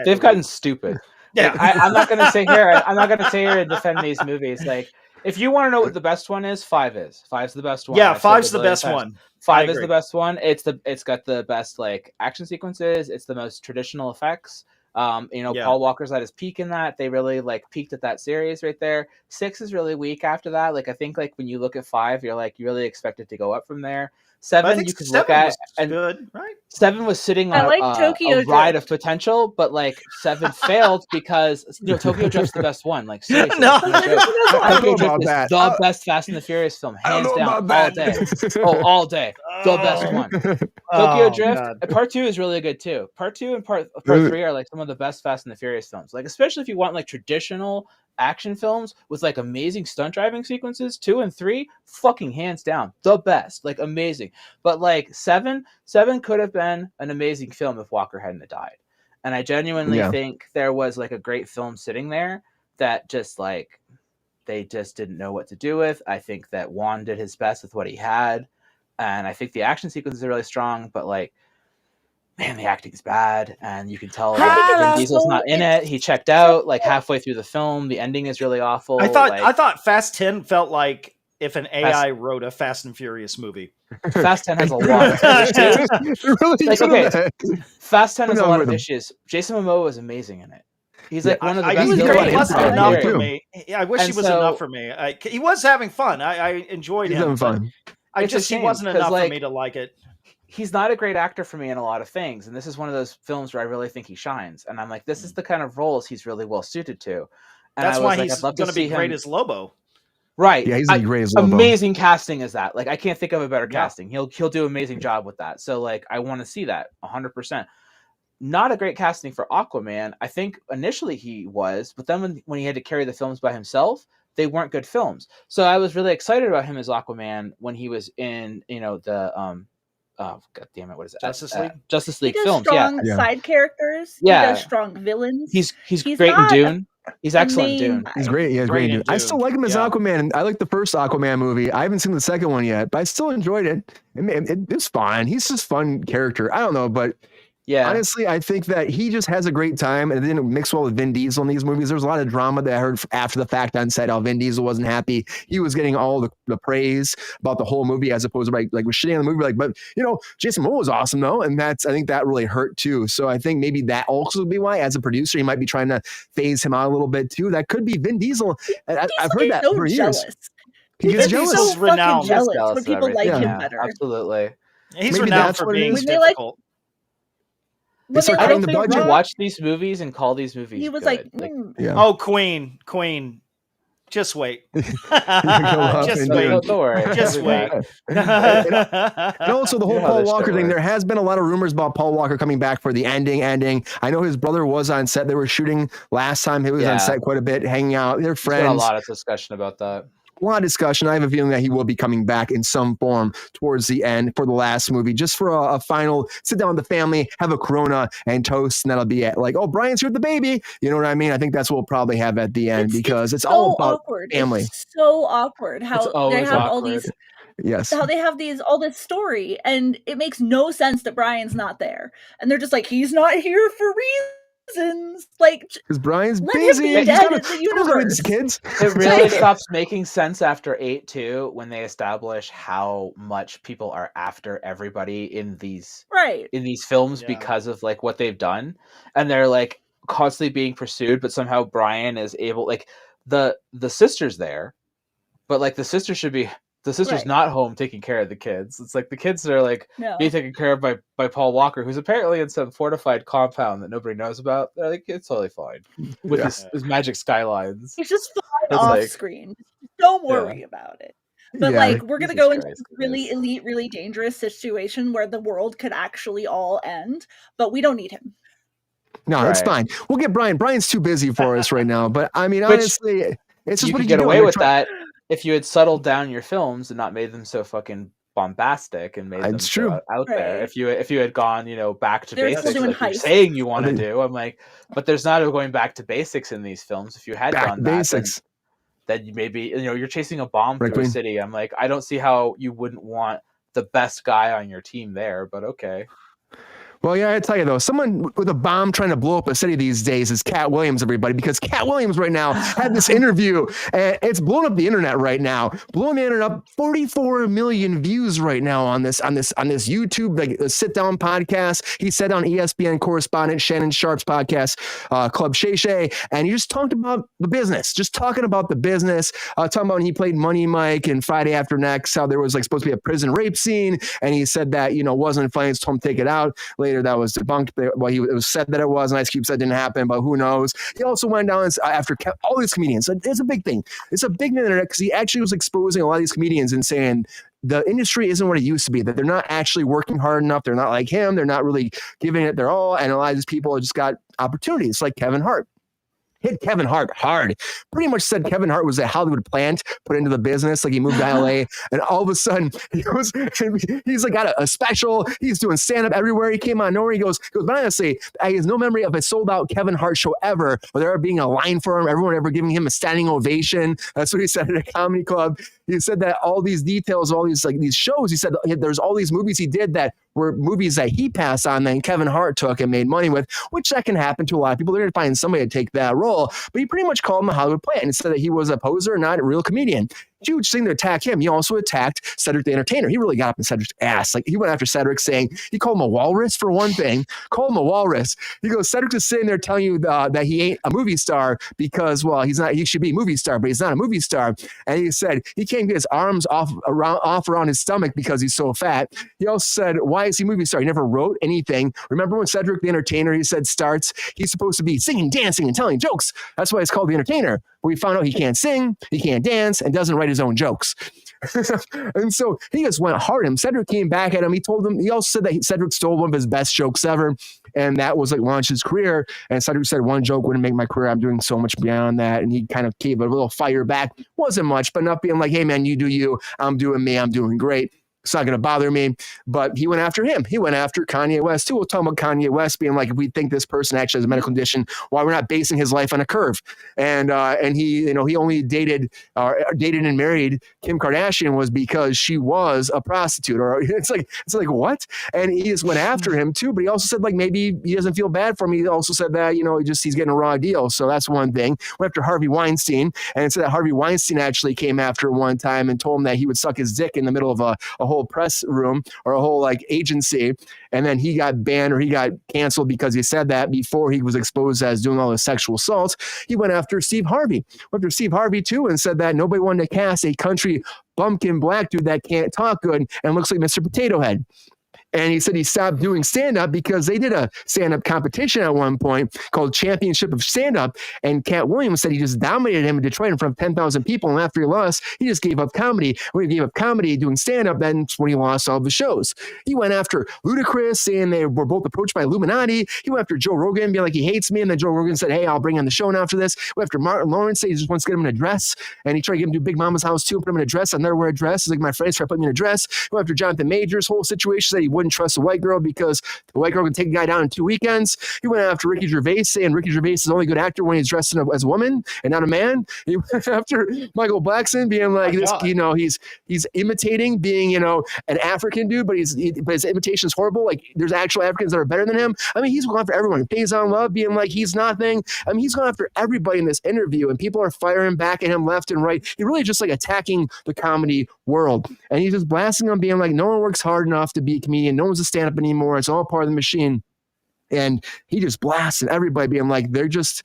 They've gotten stupid. Yeah, like, I'm not going to sit here. I'm not going to sit here and defend these movies. Like, if you want to know what the best one is, 5 is. 5's the best one. Yeah, 5's the best one. 5 is the best one. It's got the best like action sequences. It's the most traditional effects. Paul Walker's at his peak in that. They really like peaked at that series right there. 6 is really weak after that. Like I think like when you look at 5, you're like you really expect it to go up from there. 7 you can look at and good, right? 7 was sitting on a ride of potential, but like 7 failed because Tokyo Drift's the best one. Like seriously, Tokyo Drift is the best Fast and the Furious film, hands down, all day. All day, the best one. Tokyo Drift. Part 2 is really good too. Part 2 and part 3 are like some of the best Fast and the Furious films. Like especially if you want like traditional action films with like amazing stunt driving sequences, 2 and 3 fucking hands down the best, like amazing. But like 7 could have been an amazing film if Walker hadn't died. And I genuinely think there was like a great film sitting there that just like they just didn't know what to do with. I think that Juan did his best with what he had, and I think the action sequences are really strong, but like man, the acting's bad, and you can tell like, Vin Diesel's not in it. He checked out like halfway through the film. The ending is really awful. I thought Fast 10 felt like if an AI wrote a Fast and Furious movie. Fast 10 has a lot of issues. Fast 10 has a lot of issues. Jason Momoa was amazing in it. He's like one of the I best. was great. He wasn't Yeah, enough for me. Yeah, I wish And he was so- enough for me. He was having fun. I enjoyed He's him. having fun. I It's a just he shame, wasn't 'cause, enough for like, me to like it. He's not a great actor for me in a lot of things, and this is one of those films where I really think he shines. And I'm like, this is the kind of roles he's really well suited to. And That's I was why like, he's I'd love going to be see great him. as Lobo. Right. Yeah, he's gonna be great as Lobo. Amazing casting as that. Like, I can't think of a better Yeah. casting. He'll do an amazing job with that. So like, I want to see that 100%. Not a great casting for Aquaman. I think initially he was, but then when he had to carry the films by himself, they weren't good films. So I was really excited about him as Aquaman when he was in, the oh god damn it, what is it? Justice League? Justice He League does films. strong Yeah. side characters. Yeah. He does strong villains. He's He's great in not Dune. He's excellent in main Dune. guy. He's great. Yeah, he's great. Great in Dude. I still Dune. like him as Yeah. Aquaman. I like the first Aquaman movie. I haven't seen the second one yet, but I still enjoyed it. It's fine. He's just a fun character. I don't know, but Yeah. honestly, I think that he just has a great time, and it didn't mix well with Vin Diesel in these movies. There's a lot of drama that I heard after the fact on set how Vin Diesel wasn't happy. He was getting all the praise about the whole movie as opposed to like was shitting on the movie. Like, but Jason Momoa was awesome though, and I think that really hurt too. So I think maybe that also would be why, as a producer, he might be trying to phase him out a little bit too. That could be Vin Diesel. I've heard that so for years. jealous. He gets He's jealous. so He's renowned. fucking jealous Jealous when of people like everything. him Yeah, better. absolutely. He's Maybe renowned that's for what it being is. When they, like, difficult. When start they cutting also the budget. To wrong, watch these movies and call these movies he was good. like, Yeah. Oh, Queen. Just wait. up Just and wait. down. Don't worry. Just I'll be wait. back. And also the whole You know how Paul this shit Walker thing. works. There has been a lot of rumors about Paul Walker coming back for the ending. I know his brother was on set. They were shooting last time. He was on Yeah. set quite a bit, hanging out. They're There's been a friends. lot of discussion about that. A lot of discussion. I have a feeling that he will be coming back in some form towards the end for the last movie, just for a final sit down with the family, have a Corona and toast, and that'll be it. Like, oh, Brian's here with the baby. You know what I mean? I think that's what we'll probably have at the end because it's so all about awkward. family. It's so awkward how It's they always have all awkward. these, Yes. how they have all this story, and it makes no sense that Brian's not there, and they're just like, he's not here for reasons. Like, Because Brian's let him busy. be He's dead gotta- in the someone's gotta raise universe. his kids. It really stops making sense after 8 too, when they establish how much people are after everybody in these Right. films Yeah. because of like what they've done, and they're like constantly being pursued, but somehow Brian is able, like the sister's there, but like the sister's Right. not home taking care of the kids. It's like the kids are like No. being taken care of by Paul Walker, who's apparently in some fortified compound that nobody knows about. They're like, it's totally fine with Yeah. his magic skylines. He's just fine It's off like- screen. Don't worry about it. But Yeah. like, we're gonna Jesus go into Christ, this it really is. elite, really dangerous situation where the world could actually all end, but we don't need him. No, it's Right. fine. We'll get Brian. Brian's too busy for us right now. But I mean, Which honestly, it's just You what could you get do. away They're with trying- that if you had settled down your films and not made them so fucking bombastic and made them It's so true. out there. Right. If you had gone, back to They're still basics doing like you're heists. saying you want to I mean- do, I'm like, but there's not a going back to basics in these films. If you had Back done to that, basics. then you maybe you're chasing a bomb Right, through a Queen. city. I'm like, I don't see how you wouldn't want the best guy on your team there, but okay. Well, yeah, I tell you though, someone with a bomb trying to blow up a city these days is Katt Williams, everybody, because Katt Williams right now had this interview and it's blowing up the internet right now. Blowing the internet up, 44 million views right now on this YouTube like a sit down podcast. He said on ESPN correspondent Shannon Sharp's podcast, Club Shay Shay, and he just talked about the business, talking about when he played Money Mike and Friday After Next, how there was like supposed to be a prison rape scene, and he said that wasn't funny, so told him to take it out. Later, that was debunked. Well, it was said that it was, and Ice Cube said it didn't happen, but who knows? He also went down after all these comedians. So it's a big thing. It's a big thing on the internet because he actually was exposing a lot of these comedians and saying the industry isn't what it used to be, that they're not actually working hard enough. They're not like him. They're not really giving it their all. And a lot of these people just got opportunities like Kevin Hart. Hit Kevin Hart hard. Pretty much said Kevin Hart was a Hollywood plant put into the business. Like he moved to LA and all of a sudden he's like got a special. He's doing stand up everywhere. He came on nowhere. He goes, but honestly, he has no memory of a sold out Kevin Hart show ever, or there being a line for him, everyone ever giving him a standing ovation. That's what he said at a comedy club. He said that all these details, all these these shows, he said there's all these movies he did that were movies that he passed on that Kevin Hart took and made money with, which that can happen to a lot of people. They're going to find somebody to take that role. But he pretty much called him a Hollywood plant and said that he was a poser, not a real comedian. huge thing to attack him. He also attacked Cedric the Entertainer. He really got up in Cedric's ass. Like, he went after Cedric, saying, he called him a walrus for one thing. Called him a walrus. He goes, Cedric is sitting there telling you that he ain't a movie star because, well, he's not. He should be a movie star, but he's not a movie star. And he said he can't get his arms off around his stomach because he's so fat. He also said, why is he a movie star? He never wrote anything. Remember when Cedric the Entertainer, he said, starts, he's supposed to be singing, dancing, and telling jokes. That's why it's called the Entertainer. But we found out he can't sing, he can't dance, and doesn't write his own jokes. And so he just went hard at him. Cedric came back at him. He also said that Cedric stole one of his best jokes ever, and that was like launched his career. And Cedric said, one joke wouldn't make my career. I'm doing so much beyond that. And he kind of gave a little fire back. Wasn't much, but enough being like, hey man, you do you. I'm doing me. I'm doing great. It's not going to bother me. But he went after him. He went after Kanye West too. We'll talk about Kanye West being like, if we think this person actually has a medical condition, why we're not basing his life on a curve. And he, he only dated and married Kim Kardashian was because she was a prostitute. Or it's like what? And he just went after him too. But he also said like maybe he doesn't feel bad for him. He also said that he's getting a raw deal. So that's one thing. Went after Harvey Weinstein, and it said that Harvey Weinstein actually came after one time and told him that he would suck his dick in the middle of a whole press room or a whole like agency, and then he got banned or he got canceled because he said that before he was exposed as doing all the sexual assaults. He went after Steve Harvey. Went after Steve Harvey too, and said that nobody wanted to cast a country bumpkin black dude that can't talk good and looks like Mr. Potato Head. And he said he stopped doing stand-up because they did a stand-up competition at one point called Championship of Stand-Up. And Katt Williams said he just dominated him in Detroit in front of 10,000 people. And after he lost, he just gave up comedy. When he gave up comedy doing stand-up, that's when he lost all the shows. He went after Ludacris, saying they were both approached by Illuminati. He went after Joe Rogan, being like, he hates me. And then Joe Rogan said, hey, I'll bring on the show now after this. Went after Martin Lawrence, said he just wants to get him in a dress. And he tried to get him to Big Mama's house too, put him in a dress. I'll never wear a dress. He's like, my friends tried to put me in a dress. Went after Jonathan Majors' whole situation, said he wouldn't trust a white girl because the white girl can take a guy down in 2 weekends. He went after Ricky Gervais, saying Ricky Gervais is only a good actor when he's dressed as a woman and not a man. He went after Michael Blackson, being like, he's imitating being, an African dude, but his imitation is horrible. Like, there's actual Africans that are better than him. I mean, he's going after everyone. Faison Love being like, he's nothing. I mean, he's going after everybody in this interview, and people are firing back at him left and right. He really just like attacking the comedy world. And he's just blasting them, being like, no one works hard enough to be a comedian. No one's a stand-up anymore. It's all part of the machine. And he just blasted everybody, being like, they just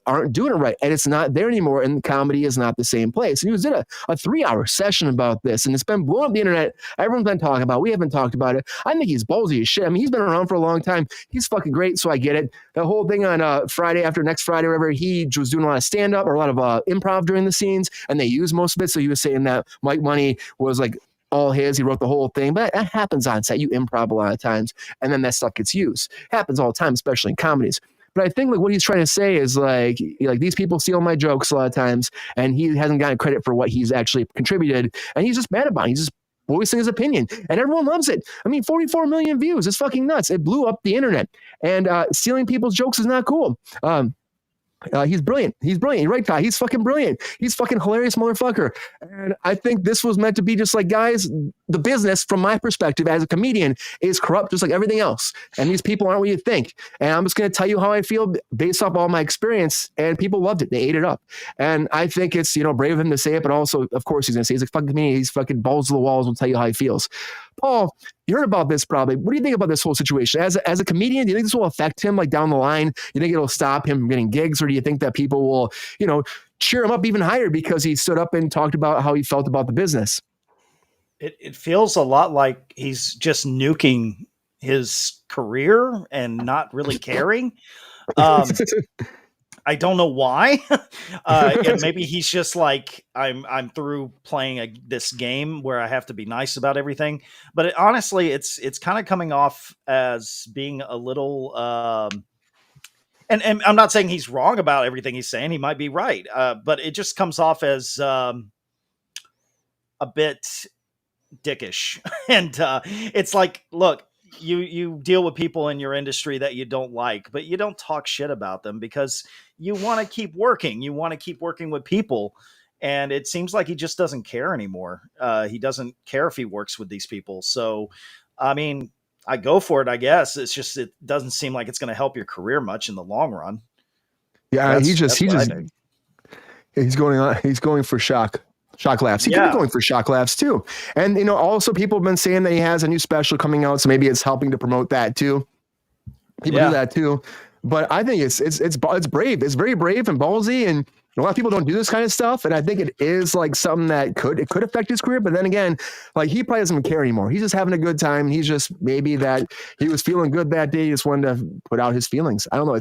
aren't doing it right. And it's not there anymore. And comedy is not the same place. And he did a 3-hour session about this. And it's been blowing up the internet. Everyone's been talking about it. We haven't talked about it. I think he's ballsy as shit. I mean, he's been around for a long time. He's fucking great. So I get it. The whole thing on next Friday, whatever, he was doing a lot of stand-up or a lot of improv during the scenes. And they used most of it. So he was saying that Mike Money was like, all his, he wrote the whole thing, but that happens on set. You improv a lot of times, and then that stuff gets used. Happens all the time, especially in comedies. But I think like what he's trying to say is like these people steal my jokes a lot of times, and he hasn't gotten credit for what he's actually contributed, and he's just mad about it. He's just voicing his opinion, and everyone loves it. I mean, 44 million views. It's fucking nuts. It blew up the internet, and stealing people's jokes is not cool. He's brilliant. He's brilliant. You're right, Ty. He's fucking brilliant. He's fucking hilarious motherfucker. And I think this was meant to be just like, guys, the business, from my perspective as a comedian, is corrupt just like everything else. And these people aren't what you think. And I'm just going to tell you how I feel based off all my experience. And people loved it. They ate it up. And I think it's, brave of him to say it, but also, of course, he's going to say, he's like, fucking comedian. He's fucking balls to the walls, will tell you how he feels. Paul, you heard about this probably. What do you think about this whole situation? As a comedian, do you think this will affect him like down the line? You think it'll stop him from getting gigs, or do you think that people will, cheer him up even higher because he stood up and talked about how he felt about the business? It feels a lot like he's just nuking his career and not really caring. I don't know why. And maybe he's just like, I'm through playing this game where I have to be nice about everything. But honestly, it's kind of coming off as being a little, and I'm not saying he's wrong about everything he's saying. He might be right. But it just comes off as a bit dickish. And it's like, look, you deal with people in your industry that you don't like, but you don't talk shit about them because you want to keep working. You want to keep working with people. And it seems like he just doesn't care anymore. He doesn't care if he works with these people. So, I mean, I go for it, I guess. It's just, it doesn't seem like it's going to help your career much in the long run. Yeah. He's going for shock Shock laughs. He could be going for shock laughs too. And also people have been saying that he has a new special coming out, so maybe it's helping to promote that too. People do that too. But I think it's brave. It's very brave and ballsy, and a lot of people don't do this kind of stuff. And I think it is like something that could affect his career. But then again, like he probably doesn't care anymore. He's just having a good time. He's just maybe that he was feeling good that day. He just wanted to put out his feelings. I don't know.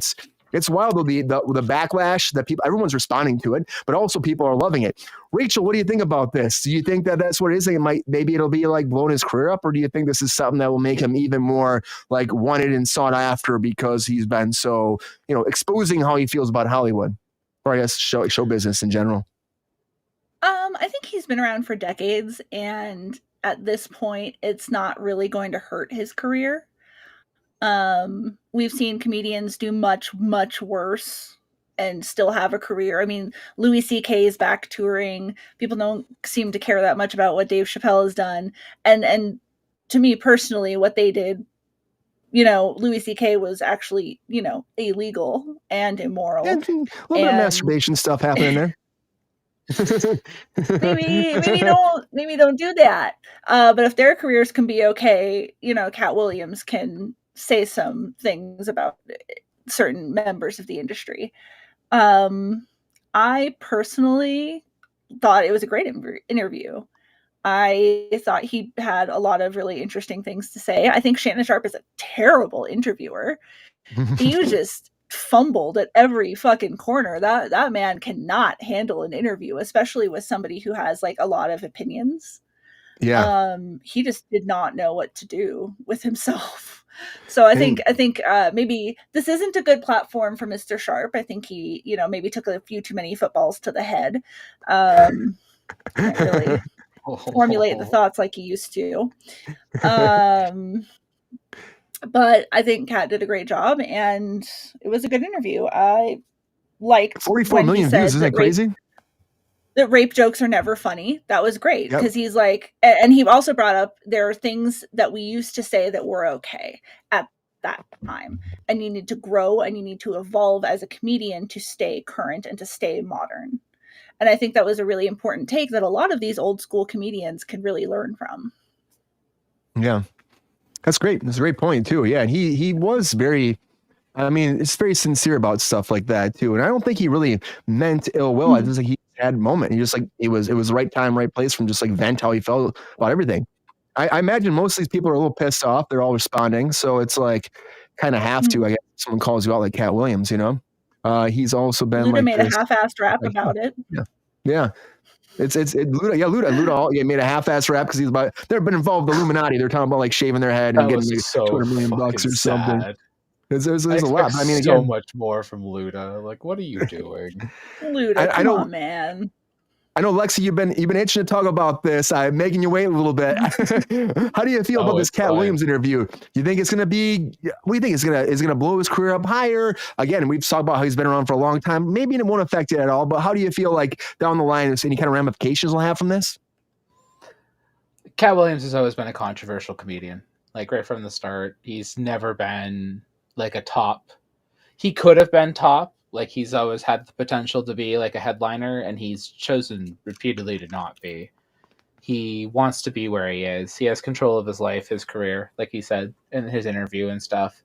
It's wild though, the backlash that everyone's responding to it, but also people are loving it. Rachel, what do you think about this? Do you think that that's what it is? Maybe it'll be like blowing his career up, or do you think this is something that will make him even more like wanted and sought after because he's been so, exposing how he feels about Hollywood, or I guess show business in general? I think he's been around for decades, and at this point, it's not really going to hurt his career. We've seen comedians do much, much worse and still have a career. I mean, Louis C.K. is back touring. People don't seem to care that much about what Dave Chappelle has done. And to me personally, what they did, Louis C.K. was actually, illegal and immoral. And a little bit of masturbation stuff happening there. maybe don't do that. But if their careers can be okay, Katt Williams can say some things about certain members of the industry. I personally thought it was a great interview. I thought he had a lot of really interesting things to say. I think Shannon Sharpe is a terrible interviewer. He was just fumbled at every fucking corner. That man cannot handle an interview, especially with somebody who has like a lot of opinions. Yeah. He just did not know what to do with himself. So I think maybe this isn't a good platform for Mr. Sharpe. I think he, maybe took a few too many footballs to the head. Can't really formulate the thoughts like he used to. But I think Katt did a great job, and it was a good interview. I liked 44 million views. Isn't that crazy? That rape jokes are never funny. That was great because he's like, and he also brought up there are things that we used to say that were okay at that time, and you need to grow and you need to evolve as a comedian to stay current and to stay modern. And I think that was a really important take that a lot of these old school comedians can really learn from. Yeah, that's great. That's a great point too. Yeah, and he was very. I mean, it's very sincere about stuff like that too, and I don't think he really meant ill will. I just think he had a moment. He just like it was the right time, right place from just like vent how he felt about everything. I imagine most of these people are a little pissed off. They're all responding, so it's like kind of have to. I guess if someone calls you out like Katt Williams, he's also been Luda like made a half-assed rap about it. Yeah. It's Luda. Yeah, Luda made a half-assed rap because they've been involved with the Illuminati. They're talking about like shaving their head and getting like $200 million or something. Sad. There's a lot. I mean, again, so much more from Luda. Like, what are you doing? Luda, come on, man. I know, Lexi, you've been itching to talk about this. I'm making you wait a little bit. How do you feel about this Katt Williams interview? You think it's gonna be? What do you think? Is it gonna blow his career up higher? Again, we've talked about how he's been around for a long time. Maybe it won't affect it at all. But how do you feel like down the line? Is any kind of ramifications will have from this? Katt Williams has always been a controversial comedian. Like right from the start, he's never been like a top. He could have been top. Like he's always had the potential to be like a headliner, and he's chosen repeatedly to not be. He wants to be where he is. He has control of his life, his career, like he said in his interview and stuff.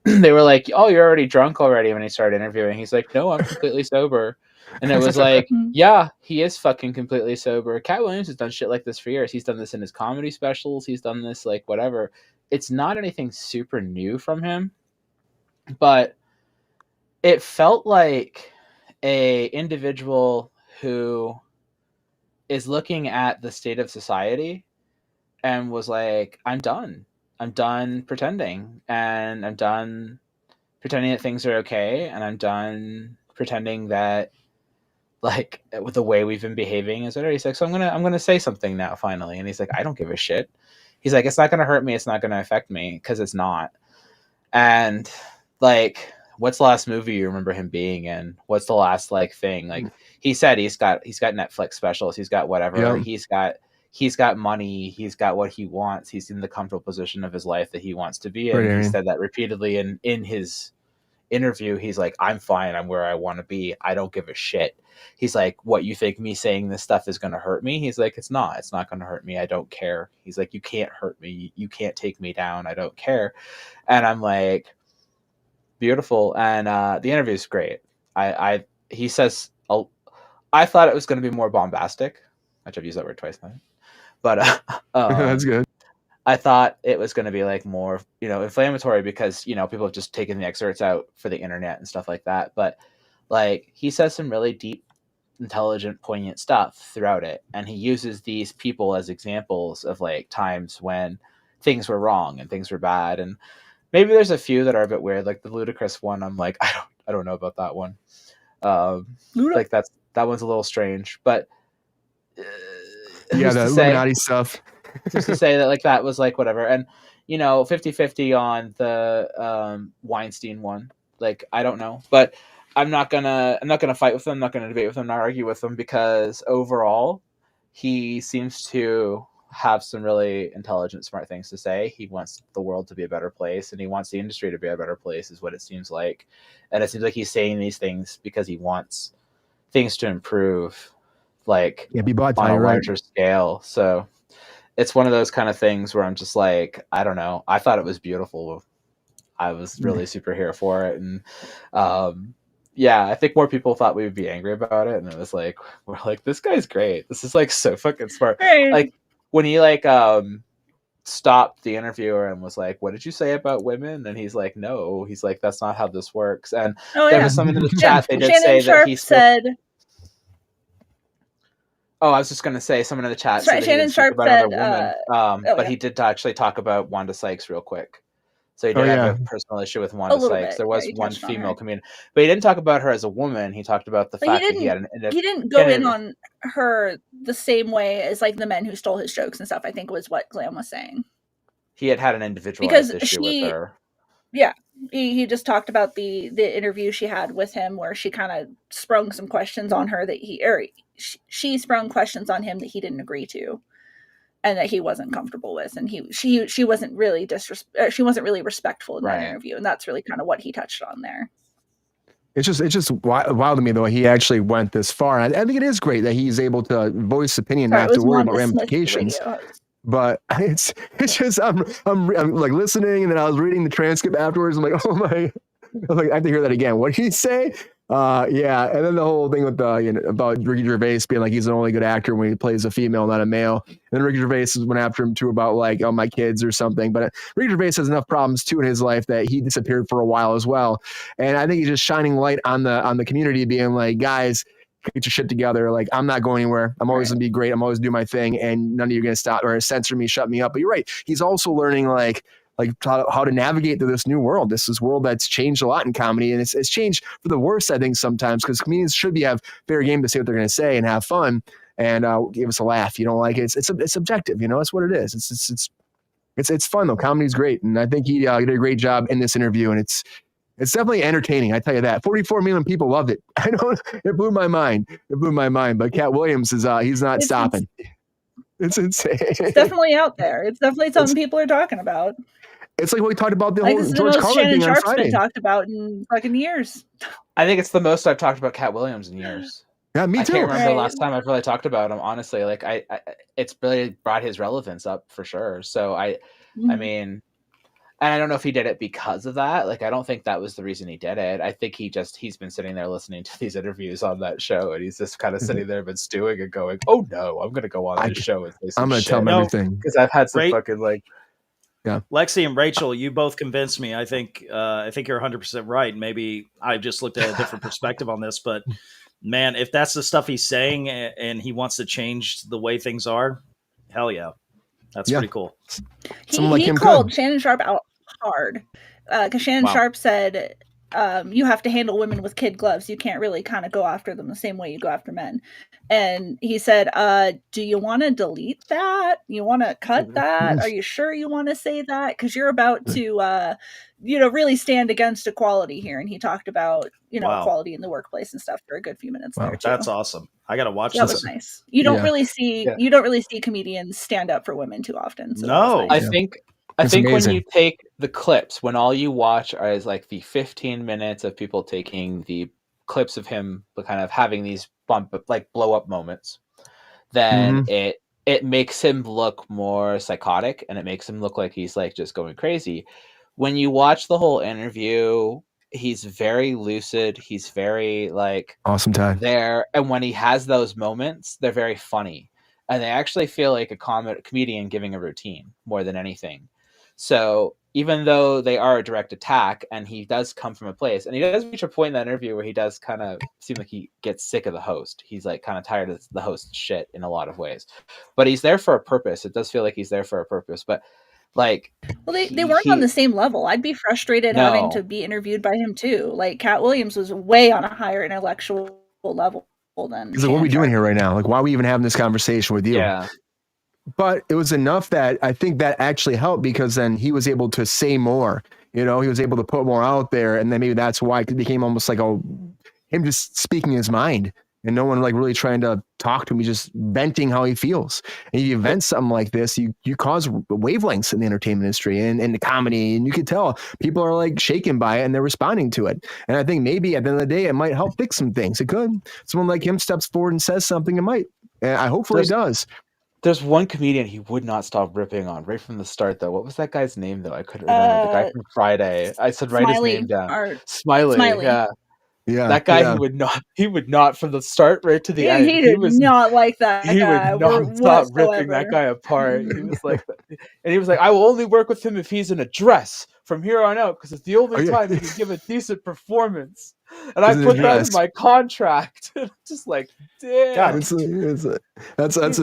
They were like, "Oh, you're already drunk already," when he started interviewing. He's like, "No, I'm completely sober." And it was like, yeah, he is fucking completely sober. Katt Williams has done shit like this for years. He's done this in his comedy specials. He's done this like whatever. It's not anything super new from him, but it felt like a individual who is looking at the state of society and was like, I'm done pretending, and I'm done pretending that things are okay, and I'm done pretending that like with the way we've been behaving is better. He's like, so I'm gonna say something now finally. And he's like, I don't give a shit. He's like, it's not gonna hurt me, it's not gonna affect me, because it's not. And like, what's the last movie you remember him being in? What's the last like thing? Like he said he's got Netflix specials, he's got whatever, yeah. He's got money, he's got what he wants, he's in the comfortable position of his life that he wants to be in. Right, he said that repeatedly in interview, he's like, I'm fine. I'm where I want to be. I don't give a shit. He's like, what, you think me saying this stuff is going to hurt me? He's like, it's not going to hurt me. I don't care. He's like, you can't hurt me. You can't take me down. I don't care. And I'm like, beautiful. And the interview is great. He says, I thought it was going to be more bombastic, which I've used that word twice now. But that's good. I thought it was going to be like more, inflammatory because, people have just taken the excerpts out for the internet and stuff like that. But like, he says some really deep, intelligent, poignant stuff throughout it. And he uses these people as examples of like times when things were wrong and things were bad. And maybe there's a few that are a bit weird, like the ludicrous one. I'm like, I don't know about that one. Like that one's a little strange, but yeah, the Illuminati stuff. Just to say that like that was like whatever. And 50-50 on the Weinstein one. Like, I don't know, but I'm not gonna fight with him. I'm not gonna debate with him, not argue with him, because overall he seems to have some really intelligent, smart things to say. He wants the world to be a better place, and he wants the industry to be a better place, is what it seems like. And it seems like he's saying these things because he wants things to improve, like be bought on a right. larger scale. So it's one of those kind of things where I'm just like, I don't know. I thought it was beautiful. I was really super here for it. And I think more people thought we would be angry about it. And it was like, we're like, this guy's great. This is like so fucking smart. Right. Like when he like stopped the interviewer and was like, what did you say about women? And he's like, no. He's like, that's not how this works. And there was someone in the chat, they did say Shannon that he said... Oh, I was just going to say, someone in the chat said Shannon Sharp said, another woman, but he did actually talk about Wanda Sykes real quick. So he did have a personal issue with Wanda Sykes. There was one female comedian, but he didn't talk about her as a woman. He talked about the fact that he had he didn't go in on her the same way as like the men who stole his jokes and stuff, I think was what Glam was saying. He had an individualized issue with her. Yeah. He just talked about the interview she had with him where she kind of sprung some questions on her that she sprung questions on him that he didn't agree to and that he wasn't comfortable with, and she wasn't really she wasn't really respectful in that interview, and that's really kind of what he touched on there. It's just wild to me though he actually went this far. And I think it is great that he's able to voice opinion, not have to worry about ramifications. But it's just I'm like listening, and then I was reading the transcript afterwards. I'm like, oh my! I'm like, I have to hear that again. What did he say? Yeah, and then the whole thing with about Ricky Gervais being like he's the only good actor when he plays a female, not a male. And then Ricky Gervais went after him too about like, oh, my kids or something. But Ricky Gervais has enough problems too in his life that he disappeared for a while as well. And I think he's just shining light on the community, being like, guys, get your shit together. Like, I'm not going anywhere. I'm always gonna be great. I'm always do my thing, and none of you are gonna stop or censor me, shut me up. But you're right. He's also learning like how to navigate through this new world. This is world that's changed a lot in comedy, and it's changed for the worse, I think, sometimes, because comedians should have fair game to say what they're gonna say and have fun and give us a laugh. You don't like it? It's subjective. It's what it is. It's fun though. Comedy's great, and I think he did a great job in this interview, and it's definitely entertaining. I tell you that. 44 million people loved it. I know it blew my mind. But Katt Williams he's not stopping. It's insane. It's definitely out there. It's definitely something people are talking about. It's like what we talked about the whole George Carlin thing on Friday. Been talked about in fucking years. I think it's the most I've talked about Katt Williams in years. Yeah, me too. I can't remember the last time I've really talked about him. Honestly, like it's really brought his relevance up for sure. So I mean. And I don't know if he did it because of that. Like, I don't think that was the reason he did it. I think he's been sitting there listening to these interviews on that show, and he's just kind of sitting there, but stewing and going, "Oh no, I'm going to go on this show and say some I'm going to shit." tell him everything because I've had some fucking like. Yeah, Lexi and Rachel, you both convinced me. I think you're 100% right. Maybe I just looked at a different perspective on this, but man, if that's the stuff he's saying and he wants to change the way things are, hell yeah. That's pretty cool. He called Shannon Sharp out hard because Shannon Sharp said you have to handle women with kid gloves. You can't really kind of go after them the same way you go after men. And he said, do you want to delete that? You want to cut that? Are you sure you want to say that? Because you're about to really stand against equality here. And he talked about equality in the workplace and stuff for a good few minutes there too. That's awesome. I gotta watch that this. Was nice. You don't really see comedians stand up for women too often. So no, I think I think amazing. When you take the clips, when all you watch is like the 15 minutes of people taking the clips of him kind of having these blow up moments, then it makes him look more psychotic, and it makes him look like he's like just going crazy. When you watch the whole interview, he's very lucid. He's very like awesome time there. And when he has those moments, they're very funny. And they actually feel like a comedian giving a routine more than anything. So even though they are a direct attack, and he does come from a place, and he does reach a point in that interview where he does kind of seem like he gets sick of the host. He's like kind of tired of the host's shit in a lot of ways. But he's there for a purpose. It does feel like he's there for a purpose. But like, well, they weren't on the same level. I'd be frustrated having to be interviewed by him too. Like Katt Williams was way on a higher intellectual level than. Because like, what are we doing here right now? Like, why are we even having this conversation with you? Yeah. But it was enough that I think that actually helped, because then he was able to say more. You know, he was able to put more out there, and then maybe that's why it became almost like him just speaking his mind, and no one like really trying to talk to him. He's just venting how he feels. And if you vent something like this, you cause wavelengths in the entertainment industry and the comedy, and you can tell people are like shaken by it and they're responding to it. And I think maybe at the end of the day, it might help fix some things. It could. Someone like him steps forward and says something, it might. And I hopefully it does. There's one comedian he would not stop ripping on right from the start, though. What was that guy's name, though? I couldn't remember. The guy from Friday. I said write his name down. Smiley. Yeah. Yeah. That guy, he would not from the start right to the end. He did not like that guy. He would not stop ripping that guy apart. He was like, and he was like, I will only work with him if he's in a dress from here on out, because it's the only time he can give a decent performance. And I put that in my contract. Just like, damn. God, that's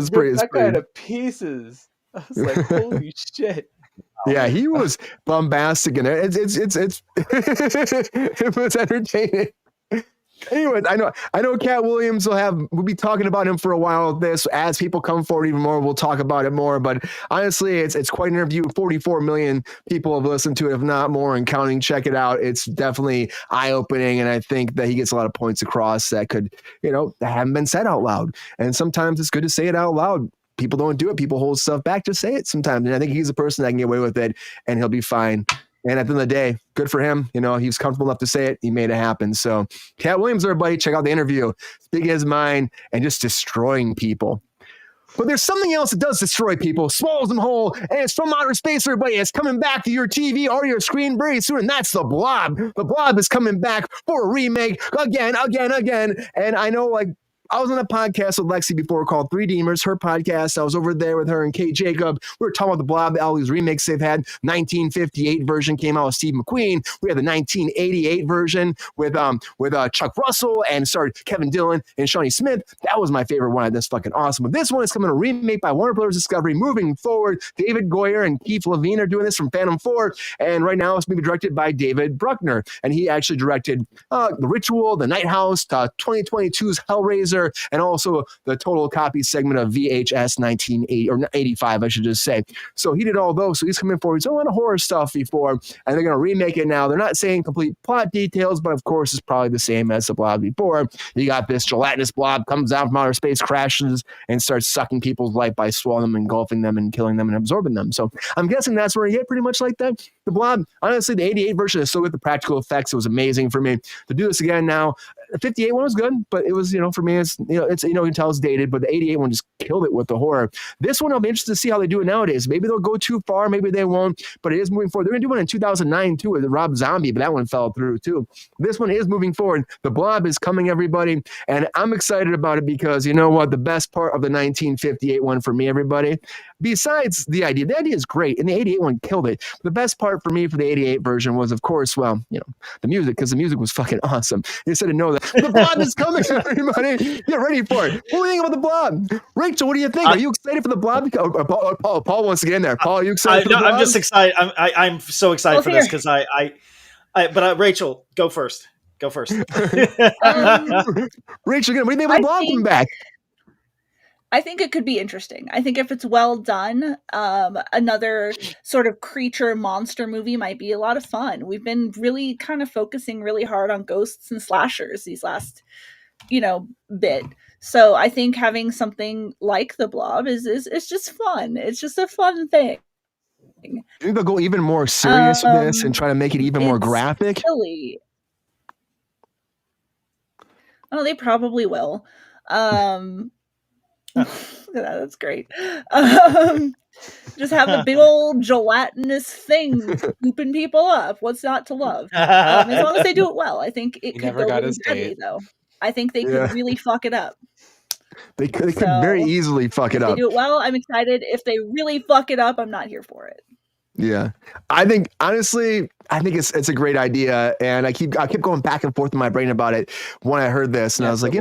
pretty. That guy to pieces. I was like, holy shit. Yeah, he was bombastic, and it was entertaining. Anyway, I know Katt Williams we'll be talking about him for a while. As people come forward even more, we'll talk about it more. But honestly, it's quite an interview. 44 million people have listened to it, if not more, and counting. Check it out. It's definitely eye-opening, and I think that he gets a lot of points across that could, that haven't been said out loud. And sometimes it's good to say it out loud. People don't do it. People hold stuff back. Just say it sometimes. And I think he's a person that can get away with it, and he'll be fine. And at the end of the day, good for him. He was comfortable enough to say it. He made it happen. So Katt Williams, everybody, check out the interview. Speaking his mind and just destroying people. But there's something else that does destroy people, swallows them whole, and it's from outer space, everybody. It's coming back to your TV or your screen very soon, and that's The Blob. The Blob is coming back for a remake again. And I know, I was on a podcast with Lexi before called Three Demers, her podcast. I was over there with her and Kate Jacob. We were talking about the Blob, all these remakes they've had. 1958 version came out with Steve McQueen. We had the 1988 version with Chuck Russell and starred Kevin Dillon and Shawnee Smith. That was my favorite one. That's fucking awesome. But this one is coming a remake by Warner Brothers Discovery. Moving forward, David Goyer and Keith Levine are doing this from Phantom 4. And right now it's being directed by David Bruckner. And he actually directed The Ritual, The Night House, 2022's Hellraiser, and also the total copy segment of VHS 1980 or 85, I should just say. So he did all those. So he's coming forward. He's done a lot of horror stuff before, and they're going to remake it now. They're not saying complete plot details, but of course it's probably the same as the Blob before. You got this gelatinous blob comes out from outer space, crashes, and starts sucking people's life by swallowing them, engulfing them, and killing them and absorbing them. So I'm guessing that's where he hit pretty much like that. The Blob, honestly, the 88 version is so good. The practical effects, it was amazing for me. To do this again now, the 58 one was good, but it was, for me, it's you can tell it's dated, but the 88 one just killed it with the horror. This one, I'll be interested to see how they do it nowadays. Maybe they'll go too far, maybe they won't, but it is moving forward. They're going to do one in 2009 too with Rob Zombie, but that one fell through too. This one is moving forward. The Blob is coming, everybody, and I'm excited about it because you know what? The best part of the 1958 one for me, everybody, besides the idea is great, and the 88 one killed it. The best part for me for the 88 version was, of course, the music, because the music was fucking awesome. You said to know that the Blob is coming, everybody. Get ready for it. What do you think about the Blob? Rachel, what do you think? Are you excited for the Blob? Paul wants to get in there. Paul, are you excited for the Blob? I'm just excited. I'm so excited for this because but Rachel, go first. Go first. Rachel, what do you think about the Blob coming back? I think it could be interesting. I think if it's well done, another sort of creature monster movie might be a lot of fun. We've been really kind of focusing really hard on ghosts and slashers these last, bit. So I think having something like the Blob is just fun. It's just a fun thing. thing. You think they'll go even more serious with this and try to make it even more graphic? Silly. Oh, they probably will. That's great. Just have a big old gelatinous thing scooping people up. What's not to love? As long as they do it well, I think it could go really badly, though. I think they could really fuck it up. They could very easily fuck it up. If they do it well, I'm excited. If they really fuck it up, I'm not here for it. Yeah, I think honestly, it's a great idea, and I kept going back and forth in my brain about it when I heard this, and I was like,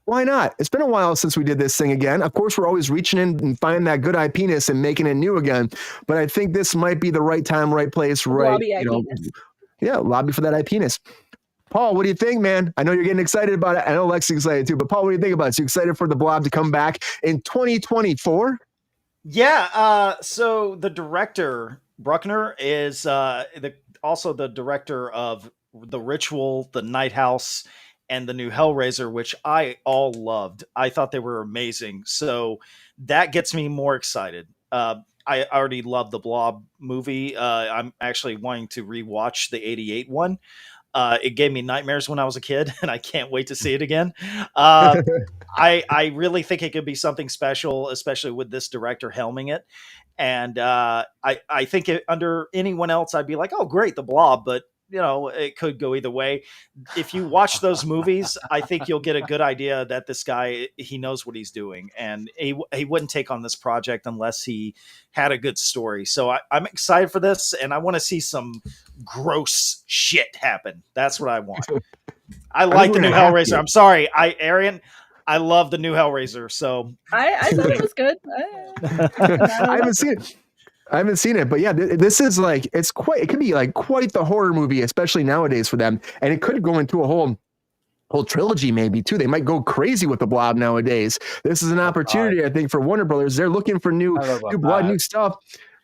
why not? It's been a while since we did this thing again. Of course, we're always reaching in and finding that good eye penis and making it new again. But I think this might be the right time, right place, right? Lobby for that eye penis. Paul, what do you think, man? I know you're getting excited about it. I know Lexi's excited too. But Paul, what do you think about it? You excited for the Blob to come back in 2024? Yeah. So the director Bruckner is also the director of The Ritual, The Night House, and the new Hellraiser, which I all loved. I thought they were amazing. So that gets me more excited. I already love the Blob movie. I'm actually wanting to rewatch the 88 one. It gave me nightmares when I was a kid, and I can't wait to see it again. I really think it could be something special, especially with this director helming it. And I think under anyone else, I'd be like, oh, great, the Blob. But it could go either way. If you watch those movies, I think you'll get a good idea that this guy, he knows what he's doing, and he wouldn't take on this project unless he had a good story. So I'm excited for this, and I want to see some gross shit happen. That's what I want. I like the new Hellraiser. I'm sorry, Arian, I love the new Hellraiser. So I thought it was good. I haven't seen it, but yeah, this is like, it could be like quite the horror movie, especially nowadays for them. And it could go into a whole trilogy maybe too. They might go crazy with the Blob nowadays. This is an opportunity, I think, for Warner Brothers. They're looking for new blood, new stuff.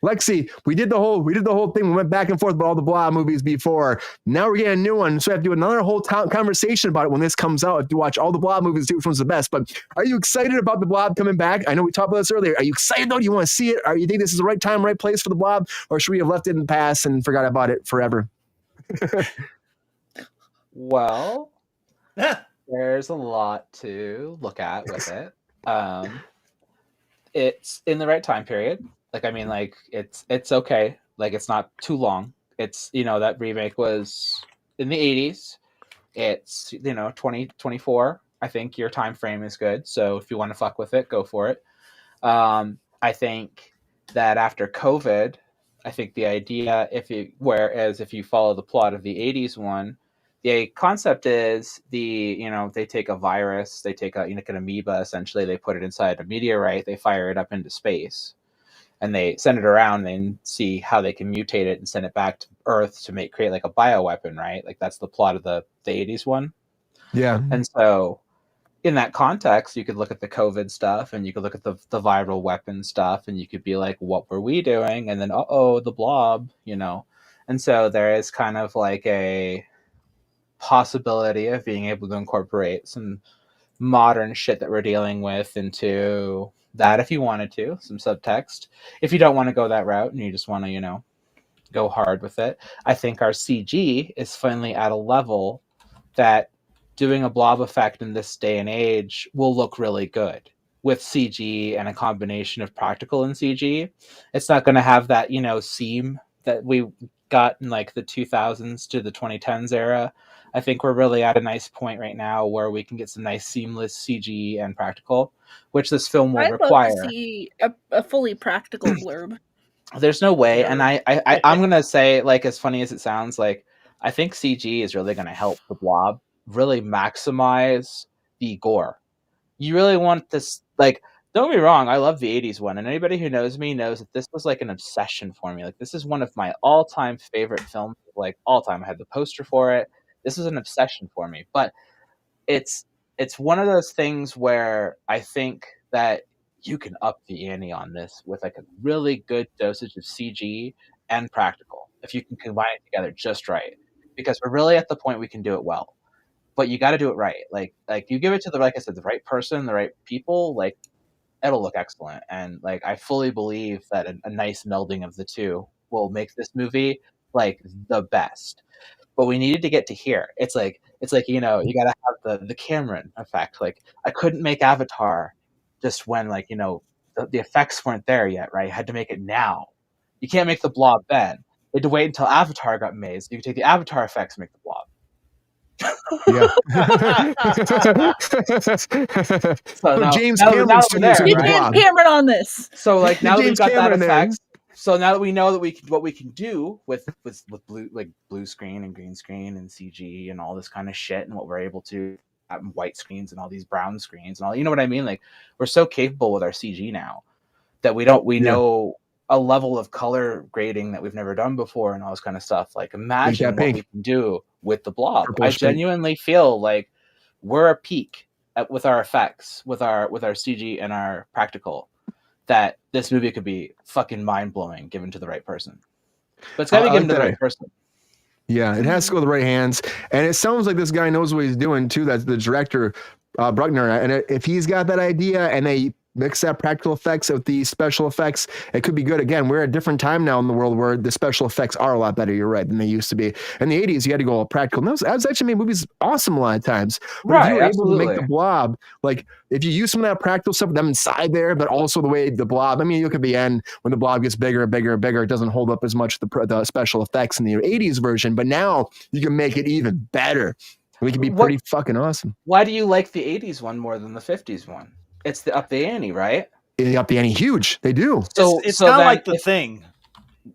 Lexi, we did the whole thing. We went back and forth about all the Blob movies before. Now we're getting a new one, so we have to do another whole conversation about it when this comes out. I have to watch all the Blob movies, see which one's the best. But are you excited about the Blob coming back? I know we talked about this earlier. Are you excited though? Do you want to see it? Or you think this is the right time, right place for the Blob, or should we have left it in the past and forgot about it forever? Well, there's a lot to look at with it. It's in the right time period. It's okay. Like, it's not too long. It's, that remake was in the 80s. It's, 2024. I think your time frame is good. So if you want to fuck with it, go for it. I think that after COVID, I think the idea, if you follow the plot of the 80s one, the concept is they take a virus, they take an amoeba, essentially, they put it inside a meteorite, they fire it up into space, and they send it around and see how they can mutate it and send it back to Earth to create like a bioweapon, right? Like, that's the plot of the 80s one. Yeah. And so in that context, you could look at the COVID stuff, and you could look at the viral weapon stuff, and you could be like, what were we doing? And then, the Blob, And so there is kind of like a possibility of being able to incorporate some modern shit that we're dealing with into that, if you wanted to, some subtext. If you don't want to go that route and you just want to, go hard with it, I think our CG is finally at a level that doing a Blob effect in this day and age will look really good with CG and a combination of practical and CG. It's not going to have that, seam that we got in like the 2000s to the 2010s era. I think we're really at a nice point right now where we can get some nice seamless CG and practical, which this film will require. I'd love to see a fully practical blurb. There's no way, and I'm gonna say, like, as funny as it sounds, like, I think CG is really gonna help the Blob really maximize the gore. You really want this, like, don't get me wrong, I love the 80s one, and anybody who knows me knows that this was like an obsession for me. Like, this is one of my all-time favorite films, like, all time. I had the poster for it. This is an obsession for me, but it's one of those things where I think that you can up the ante on this with like a really good dosage of CG and practical, if you can combine it together just right, because we're really at the point we can do it well, but you got to do it right. Like you give it to like I said, the right person, the right people, like, it'll look excellent. And like I fully believe that a nice melding of the two will make this movie like the best. But we needed to get to here. It's like you know, you gotta have the Cameron effect. Like I couldn't make Avatar just when like, you know, the effects weren't there yet, right? You had to make it now. You can't make the Blob then. You had to wait until Avatar got made, so you could take the Avatar effects and make the Blob. Yeah. So now, James now Cameron we're there, Get right? James Cameron on this. So like now that we've James got Cameron that there. effect, so now that we know that what we can do with blue screen and green screen and CG and all this kind of shit, and what we're able to white screens and all these brown screens and all, you know what I mean? Like we're so capable with our CG now that we know a level of color grading that we've never done before and all this kind of stuff. Like imagine what we can do with the Blob. I genuinely feel like we're a peak with our effects, with our CG and our practical, that this movie could be fucking mind-blowing given to the right person. But it's got to be given to the right person. Yeah, it has to go to the right hands. And it sounds like this guy knows what he's doing too. That's the director, Bruckner. And if he's got that idea and they mix that practical effects with the special effects, it could be good. Again, we're at a different time now in the world where the special effects are a lot better, you're right, than they used to be. In the 80s, you had to go all practical. And that was actually made movies awesome a lot of times. But if you were able to make the Blob, like if you use some of that practical stuff with them inside there, but also the way the Blob, I mean, you look at the end when the Blob gets bigger and bigger and bigger, it doesn't hold up as much the special effects in the 80s version, but now you can make it even better. We can be pretty fucking awesome. Why do you like the 80s one more than the 50s one? It's the up the ante, right? The up the ante, huge. They do. So it's kind of like the thing.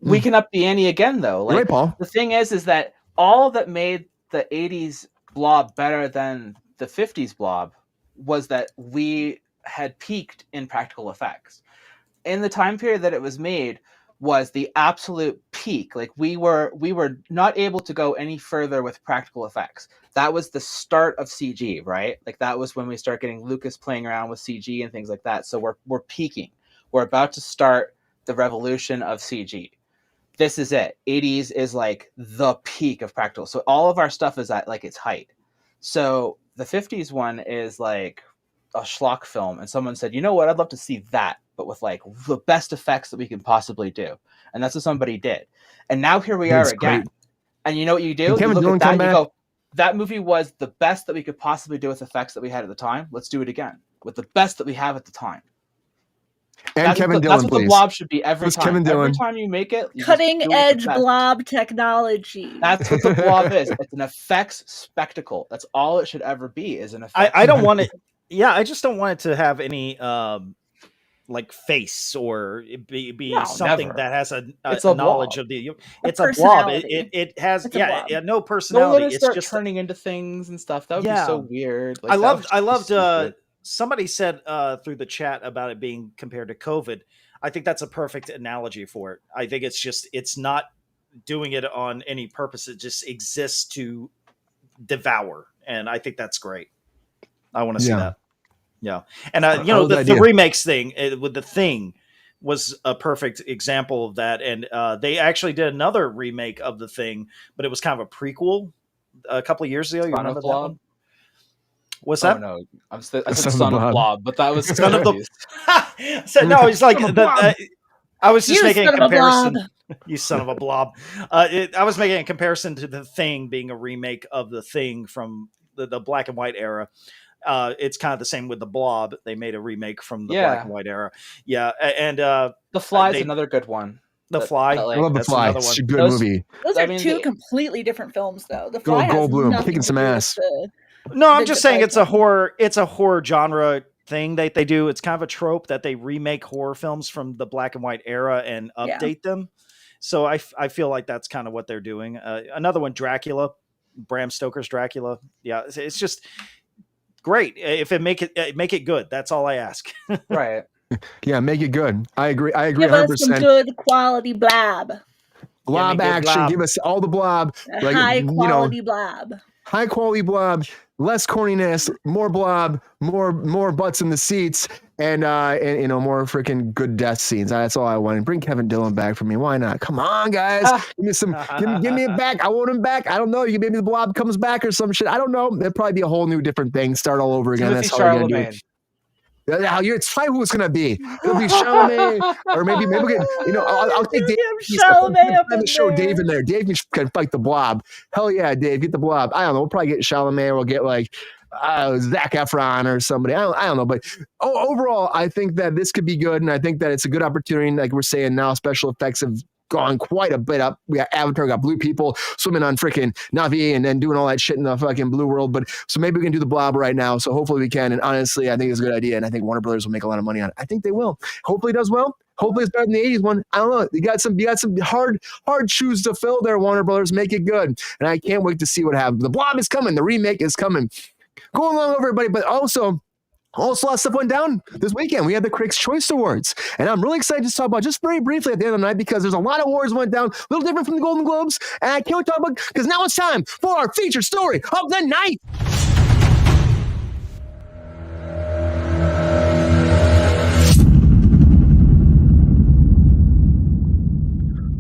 We can up the ante again, though. Like, right, Paul. The thing is that all that made the 80s Blob better than the 50s Blob was that we had peaked in practical effects. In the time period that it was made was the absolute peak. Like we were not able to go any further with practical effects. That was the start of CG, right? Like that was when we start getting Lucas playing around with CG and things like that. So we're peaking. We're about to start the revolution of CG. This is it. 80s is like the peak of practical. So all of our stuff is at like its height. So the 50s one is like a schlock film, and someone said, you know what, I'd love to see that, but with like the best effects that we can possibly do. And that's what somebody did. And now here we are again. Great. And you know what you do? You look at that and you go, that movie was the best that we could possibly do with effects that we had at the time. Let's do it again with the best that we have at the time. And that's Kevin Dillon, please. That's what the Blob should be every time. Kevin Dillon. Every time you make it, cutting edge Blob technology. That's what the Blob is. It's an effects spectacle. That's all it should ever be. Is an effects. I don't want it. Yeah, I just don't want it to have any like face or be something never. That has a knowledge Blob. of the. It's a Blob. It has no personality. It's just turning into things and stuff. That would be so weird. Like, I loved. Somebody said through the chat about it being compared to COVID. I think that's a perfect analogy for it. I think it's not doing it on any purpose. It just exists to devour, and I think that's great. I want to see that. Yeah. And, the remakes thing with The Thing was a perfect example of that. And they actually did another remake of The Thing, but it was kind of a prequel a couple of years ago. You remember that one? What's that? Oh, no. I said Son of Blob, but that was Son of the... So, no, it's like... I was just making a comparison. You son of a blob. I was making a comparison to The Thing being a remake of The Thing from the black and white era. It's kind of the same with the Blob. They made a remake from the black and white era. Yeah, and The Fly is another good one. The Fly. I love The Fly. It's a good movie. Those are two completely different films, though. The Fly has Goldblum kicking some ass. No, I'm just saying it's a horror genre thing that they do. It's kind of a trope that they remake horror films from the black and white era and update them. So I feel like that's kind of what they're doing. Another one, Dracula, Bram Stoker's Dracula. Yeah, it's just great. If it make it good. That's all I ask. Right. Yeah, make it good. I agree. Give 100%. us some good quality Blob. Blob action. Blob. Give us all the Blob. High quality Blob. High quality Blob. Less corniness. More Blob. More butts in the seats. And more freaking good death scenes. That's all I wanted. Bring Kevin Dillon back for me. Why not? Come on, guys. Give me it back. I want him back. I don't know. Maybe the Blob comes back or some shit. I don't know. It'd probably be a whole new different thing. Start all over again. That's how we're gonna do it. It's probably who it's gonna be. It'll be Chalamet, or maybe we'll get, I'll take Dave. Chalamet up in show there. Dave in there. Dave can fight the Blob. Hell yeah, Dave, get the Blob. I don't know. We'll probably get Chalamet, or we'll get like Zac Efron or somebody. I don't know. But overall, I think that this could be good, and I think that it's a good opportunity. Like we're saying now, special effects have gone quite a bit up. We got Avatar, got blue people swimming on freaking Na'vi and then doing all that shit in the fucking blue world. But so maybe we can do the Blob right now. So hopefully we can. And honestly, I think it's a good idea. And I think Warner Brothers will make a lot of money on it. I think they will. Hopefully it does well. Hopefully it's better than the 80s one. I don't know. You got some hard shoes to fill there, Warner Brothers. Make it good. And I can't wait to see what happens. The Blob is coming. The remake is coming. Going along, everybody. But also, a lot of stuff went down this weekend. We had the Critics' Choice Awards, and I'm really excited to talk about just very briefly at the end of the night because there's a lot of awards went down, a little different from the Golden Globes, and I can't wait to talk about because now it's time for our featured story of the night.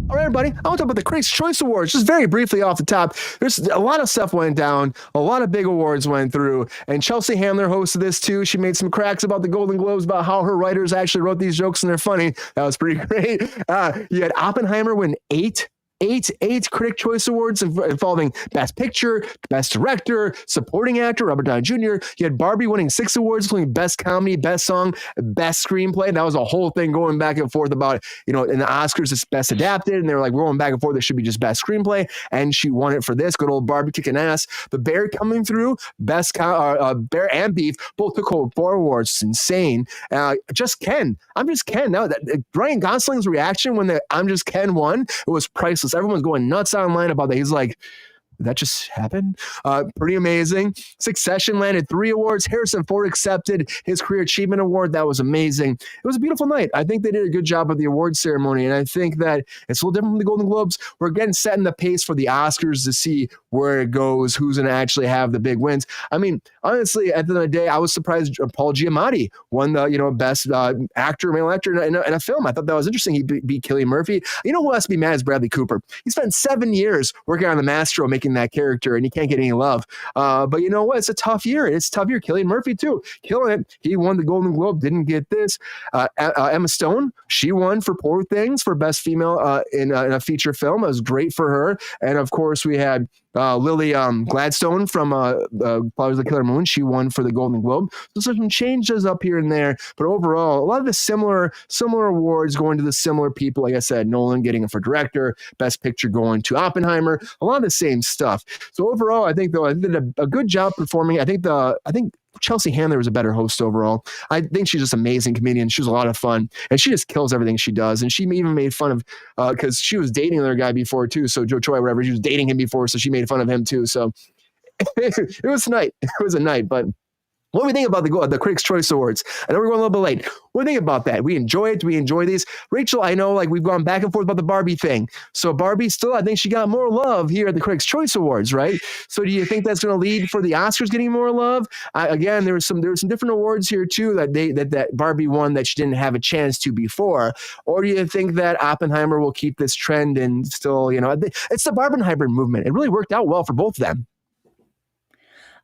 All right, everybody, I want to talk about the Critics' Choice Awards, just very briefly off the top. There's a lot of stuff went down, a lot of big awards went through, and Chelsea Handler hosted this too. She made some cracks about the Golden Globes, about how her writers actually wrote these jokes and they're funny. That was pretty great. You had Oppenheimer win eight Critic Choice Awards involving Best Picture, Best Director, Supporting Actor, Robert Downey Jr. You had Barbie winning 6 awards, including Best Comedy, Best Song, Best Screenplay. That was a whole thing going back and forth about, in the Oscars, it's Best Adapted, and they were like, we're going back and forth. There should be just Best Screenplay, and she won it for this. Good old Barbie kicking ass. The Bear coming through, Bear and Beef, both took home 4 awards. It's insane. Just Ken. I'm Just Ken. Now, Ryan Gosling's reaction when the I'm Just Ken won, it was priceless. Everyone's going nuts online about that. He's like, did that just happen? Pretty amazing. Succession landed 3 awards. Harrison Ford accepted his Career Achievement Award. That was amazing. It was a beautiful night. I think they did a good job of the award ceremony, and I think that it's a little different from the Golden Globes. We're again setting the pace for the Oscars to see where it goes, who's going to actually have the big wins. I mean, honestly, at the end of the day, I was surprised Paul Giamatti won the best actor, male actor in a film. I thought that was interesting. He beat Cillian Murphy. You know who has to be mad is Bradley Cooper. He spent 7 years working on The Maestro, making that character, and he can't get any love. But you know what? It's a tough year. It's a tough year. Cillian Murphy too, killing it. He won the Golden Globe, didn't get this. Emma Stone, she won for Poor Things for Best Female in a feature film. It was great for her. And of course, we had Lily Gladstone from Flowers of the Killer Moon. She won for the Golden Globe. So some changes up here and there, but overall, a lot of the similar awards going to the similar people. Like I said, Nolan getting it for director, Best Picture going to Oppenheimer. A lot of the same stuff. So overall, I think they did a good job performing. I think Chelsea Handler was a better host overall. I think she's just an amazing comedian. She was a lot of fun, and she just kills everything she does. And she even made fun of because she was dating another guy before too. So Joe Choi, whatever, she was dating him before, so she made fun of him too. So it was a night. It was a night, but. What do we think about the Critics' Choice Awards? I know we're going a little bit late. What do you think about that? We enjoy it. Do we enjoy these? Rachel, I know we've gone back and forth about the Barbie thing. So Barbie still, I think she got more love here at the Critics' Choice Awards, right? So do you think that's going to lead for the Oscars getting more love? Again, there were some different awards here too that Barbie won that she didn't have a chance to before. Or do you think that Oppenheimer will keep this trend and still, it's the Barbenheimer movement. It really worked out well for both of them.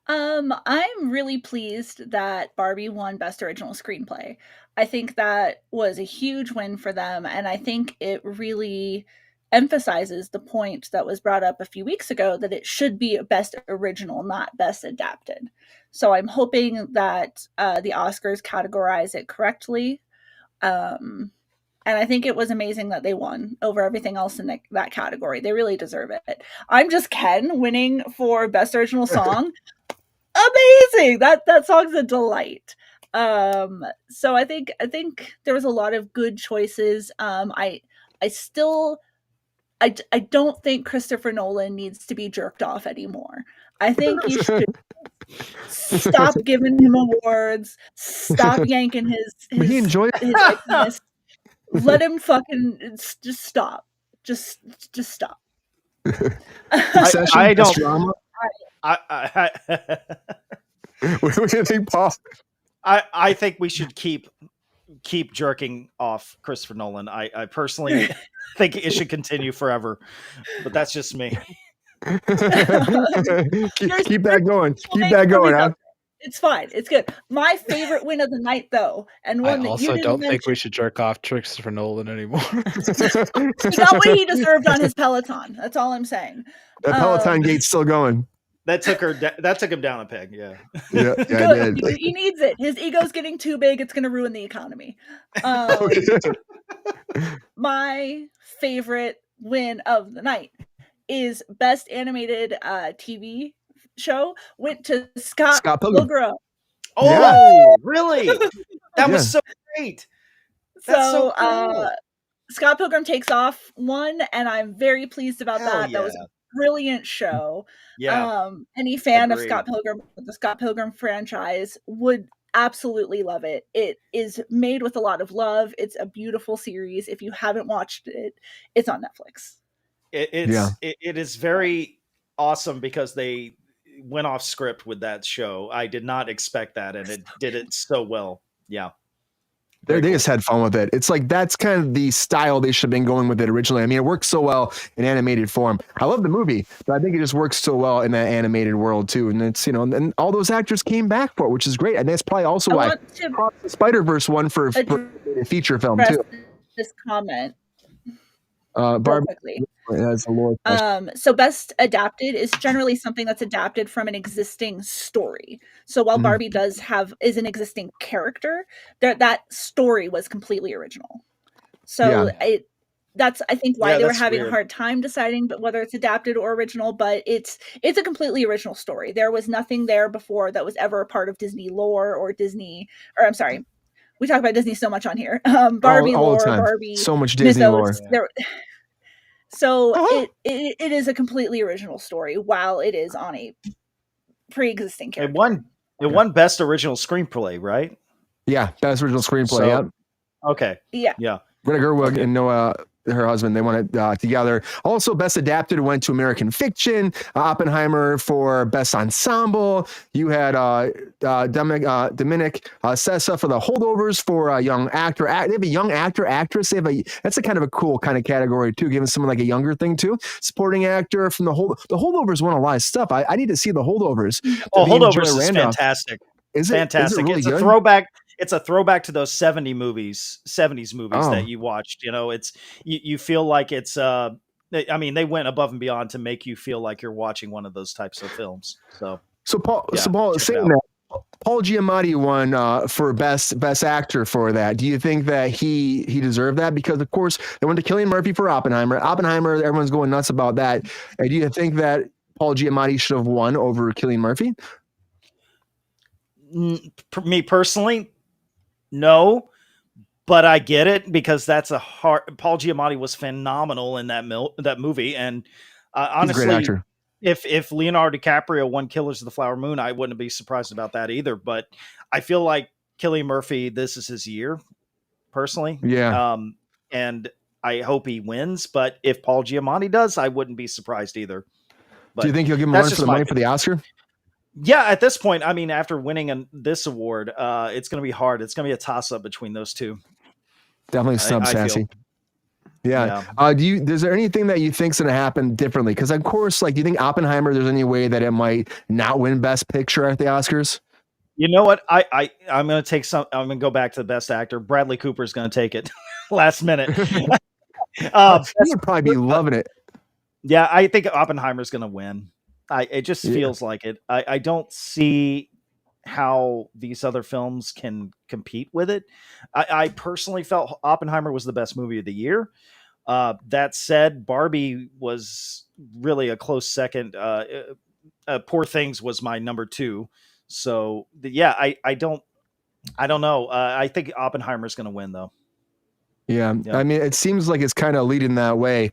I'm really pleased that Barbie won Best Original Screenplay. I think that was a huge win for them, and I think it really emphasizes the point that was brought up a few weeks ago that it should be Best Original, not Best Adapted. So I'm hoping that the Oscars categorize it correctly. And I think it was amazing that they won over everything else in that category. They really deserve it. I'm Just Ken winning for Best Original Song. Amazing. That song's a delight. So I think there was a lot of good choices. I don't think Christopher Nolan needs to be jerked off anymore. I think you should stop giving him awards, stop yanking his he enjoyed his let him fucking just stop. Just stop. I don't drama. What do you think, Paul? I think we should keep jerking off Christopher Nolan. I personally think it should continue forever, but that's just me. keep that going. Keep that going. Huh? It's fine. It's good. My favorite win of the night, though, and one that you didn't don't mention. think we should jerk off Christopher Nolan anymore. He got what he deserved on his Peloton. That's all I'm saying. The Peloton gate's still going. That took him down a peg. Yeah. Yeah, good. He needs it. His ego's getting too big. It's going to ruin the economy. My favorite win of the night is best animated TV show went to Scott Pilgrim. Oh, really? That was so great. That's so cool. Scott Pilgrim Takes Off won, and I'm very pleased about that. Yeah. That was a brilliant show. Yeah. Any fan of Scott Pilgrim, the Scott Pilgrim franchise, would absolutely love it. It is made with a lot of love. It's a beautiful series. If you haven't watched it, it's on Netflix. It is very awesome because they went off script with that show. I did not expect that, and it did it so well. Yeah. They just had fun with it. It's like that's kind of the style they should have been going with it originally. I mean, it works so well in animated form. I love the movie, but I think it just works so well in that animated world too. And it's, and all those actors came back for it, which is great. And that's probably also why Spider-Verse won for a feature film too. This comment. Barbie. So best adapted is generally something that's adapted from an existing story. So while Barbie is an existing character, that story was completely original. So that's I think why they were having a hard time deciding whether it's adapted or original, but it's a completely original story. There was nothing there before that was ever a part of Disney lore or I'm sorry. We talk about Disney so much on here. Barbie all lore, the time. Barbie So much Disney mythos, lore. So it is a completely original story while it is on a pre-existing character. It won best original screenplay, right? Yeah, best original screenplay. Okay. Yeah. Greta Gerwig and Noah, her husband, they won it together. Also, best adapted went to American Fiction. Oppenheimer for best ensemble. You had Dominic Sessa for The Holdovers for a young actor. They have a young actress. That's a kind of a cool kind of category too, giving someone like a younger thing too. Supporting actor from The Holdovers won a lot of stuff. I need to see The Holdovers. Holdovers is fantastic. Is it fantastic? Really it's good? A throwback. It's a throwback to those 70s movies that you watched. It's you feel like it's I mean, they went above and beyond to make you feel like you're watching one of those types of films. So Paul, saying that, Paul Giamatti won for best actor for that. Do you think that he deserved that? Because of course they went to Cillian Murphy for Oppenheimer. Everyone's going nuts about that. Do you think that Paul Giamatti should have won over Cillian Murphy? Me personally, no, but I get it because that's Paul Giamatti was phenomenal in that movie, and honestly, if Leonardo DiCaprio won Killers of the Flower Moon, I wouldn't be surprised about that either. But I feel like Cillian Murphy, this is his year, personally. Yeah. And I hope he wins. But if Paul Giamatti does, I wouldn't be surprised either. But do you think he'll give him a run for the money for the Oscar? Yeah, at this point, I mean, after winning this award, it's going to be hard. It's going to be a toss-up between those two. Definitely snub Sassy. Yeah. Is there anything that you think's going to happen differently? Because of course, do you think Oppenheimer, there's any way that it might not win Best Picture at the Oscars? You know what? I'm going to take I'm going to go back to the Best Actor. Bradley Cooper is going to take it last minute. He would probably be loving it. Yeah, I think Oppenheimer's going to win. It just feels like it. I don't see how these other films can compete with it. I personally felt Oppenheimer was the best movie of the year. That said, Barbie was really a close second. Poor Things was my number 2. So I don't know. I think Oppenheimer's going to win though. Yeah. I mean, it seems like it's kind of leading that way.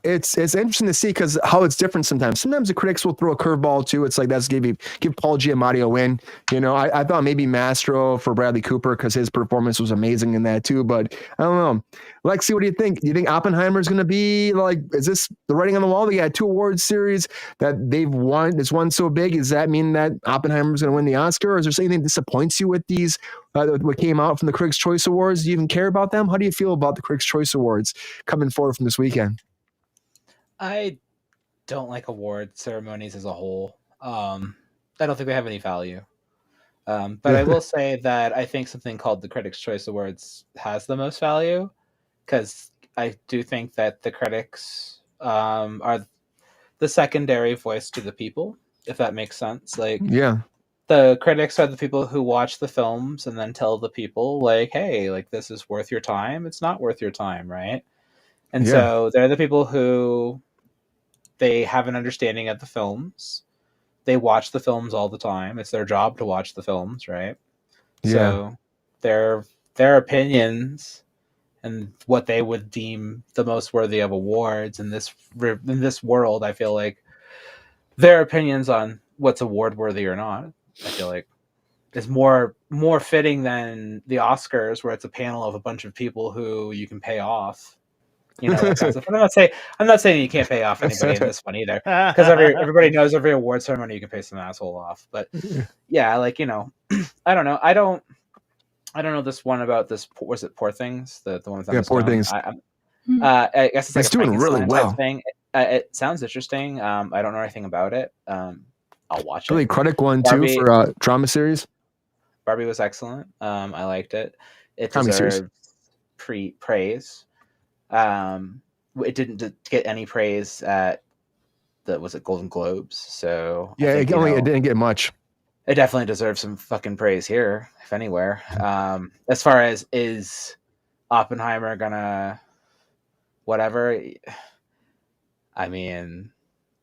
It's interesting to see because how it's different sometimes. Sometimes the critics will throw a curveball too. It's like give Paul Giamatti a win. I thought maybe Mastro for Bradley Cooper because his performance was amazing in that too. But I don't know. Lexi, what do you think? Do you think Oppenheimer is going to be is this the writing on the wall? They got 2 awards series that they've won. It's one so big. Does that mean that Oppenheimer is going to win the Oscar? Or is there anything that disappoints you with these? What came out from the Critics' Choice Awards? Do you even care about them? How do you feel about the Critics' Choice Awards coming forward from this weekend? I don't like award ceremonies as a whole. I don't think they have any value. But I will say that I think something called the Critics' Choice Awards has the most value, because I do think that the critics are the secondary voice to the people, if that makes sense. Like, the critics are the people who watch the films and then tell the people, like, hey, like, this is worth your time, it's not worth your time, right? And so they're the people who, they have an understanding of the films. They watch the films all the time. It's their job to watch the films, right? So their opinions and what they would deem the most worthy of awards in this world, I feel like their opinions on what's award worthy or not, I feel like, is more fitting than the Oscars, where it's a panel of a bunch of people who you can pay off. You know, that kind of stuff. I'm not saying you can't pay off anybody in this one either, because everybody knows every award ceremony you can pay some asshole off. But yeah, like, you know, I don't know. I don't know this one about this. Was it Poor Things? The one with Poor Things. I guess it's like it's doing really well. Thing. It sounds interesting. I don't know anything about it. I'll watch it. Really critic one too for drama series. Barbie was excellent. I liked it. It deserved praise. It didn't get any praise at the Golden Globes. So yeah, it didn't get much. It definitely deserves some fucking praise here, if anywhere. As far as, is Oppenheimer gonna whatever? I mean,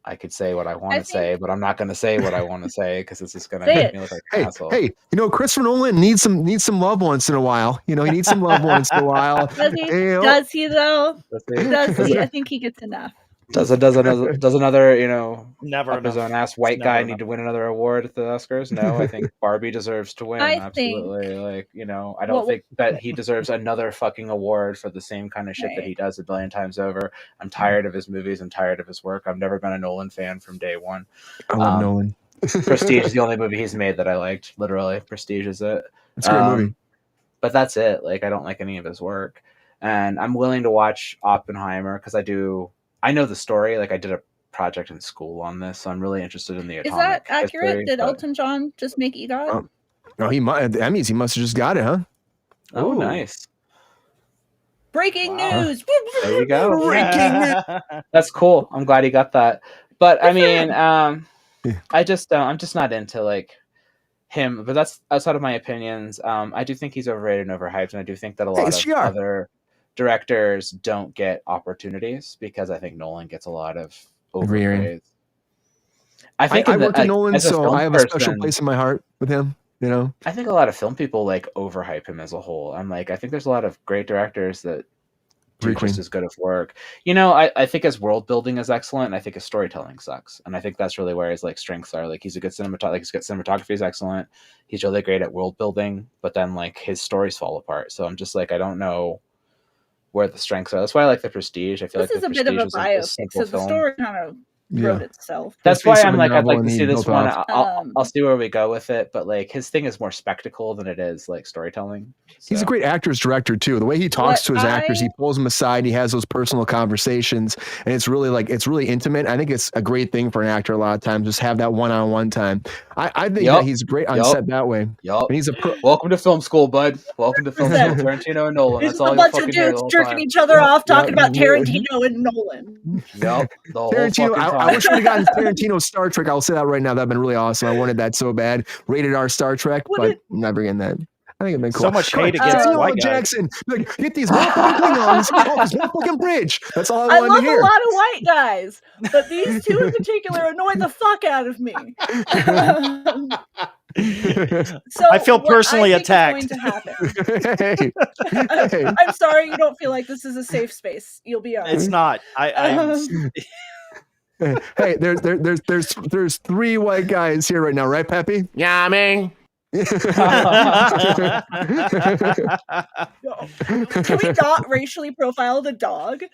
I could say what I want to say, but I'm not going to say what I want to say, because it's just going to make me look like an asshole. Hey, you know, Christopher Nolan needs some love once in a while. You know, he needs some love once in a while. Does he? Does he though? Does he? I think he gets enough. Does another, you know, never his own ass white guy need to win another award at the Oscars? No, I think Barbie deserves to win. Absolutely. Like, you know, I don't think that he deserves another fucking award for the same kind of shit that he does a billion times over. I'm tired of his movies. I'm tired of his work. I've never been a Nolan fan from day one. I love Nolan. Prestige is the only movie he's made that I liked. Literally, Prestige is it. It's a great movie. But that's it. Like, I don't like any of his work, and I'm willing to watch Oppenheimer because I know the story. Like, I did a project in school on this, so I'm really interested in the atomic. Is that accurate? History, Did Elton John just make EGOT? No, he might. The Emmys, he must have just got it, huh? Oh, nice! Breaking news! There you go. Breaking news. That's cool. I'm glad he got that. But I mean, I'm just not into like him. But that's outside of my opinions. I do think he's overrated and overhyped, and I do think that a lot of other directors don't get opportunities, because I think Nolan gets a lot of overpraise. I think I worked with Nolan, so I have a special place in my heart with him. You know, I think a lot of film people like overhype him as a whole. I'm like, I think there's a lot of great directors that do just as good of work. You know, I think his world building is excellent, and I think his storytelling sucks. And I think that's really where his like strengths are. Like, he's a good cinematography is excellent. He's really great at world building, but then like his stories fall apart. So I'm just like, I don't know where the strengths are. That's why I like The Prestige. I feel this like is a bit of a biopic, so the story kind of wrote itself. That's why I'm like, I'd like to see this one. I'll see where we go with it, but like, his thing is more spectacle than it is like storytelling. So. He's a great actor's director too. The way he talks to his actors, he pulls them aside, he has those personal conversations, and it's really intimate. I think it's a great thing for an actor a lot of times, just have that one-on-one time. I think that he's great on set that way. And he's welcome to film school, bud. Welcome to film school. Tarantino and Nolan. That's all a bunch of dudes jerking each other off talking about Tarantino and Nolan. Tarantino. I wish we'd have gotten Tarantino's Star Trek. I'll say that right now. That'd been really awesome. I wanted that so bad. Rated R Star Trek, but never getting that. I think it'd been cool. So much hate against white Jackson. Like, get these motherfucking Klingons off this motherfucking bridge. That's all I wanted to hear. I love a lot of white guys, but these two in particular annoy the fuck out of me. So I feel personally attacked. Hey. I'm sorry you don't feel like this is a safe space. You'll be honest. It's not. Hey, there's 3 white guys here right now, right, Peppy? Yeah, man. Can we not racially profile the dog?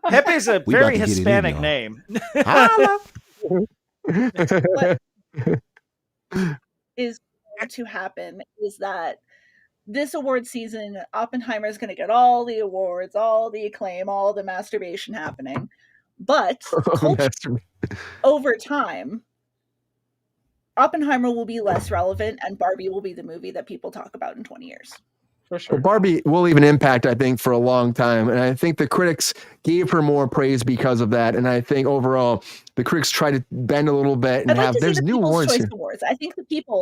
Pepe's a very Hispanic name. What is going to happen is that this award season, Oppenheimer is going to get all the awards, all the acclaim, all the masturbation happening. But over time, Oppenheimer will be less relevant, and Barbie will be the movie that people talk about in 20 years. For sure. Well, Barbie will leave an impact, I think, for a long time. And I think the critics gave her more praise because of that. And I think overall, the critics try to bend a little bit and there's new awards here. Awards. I think the people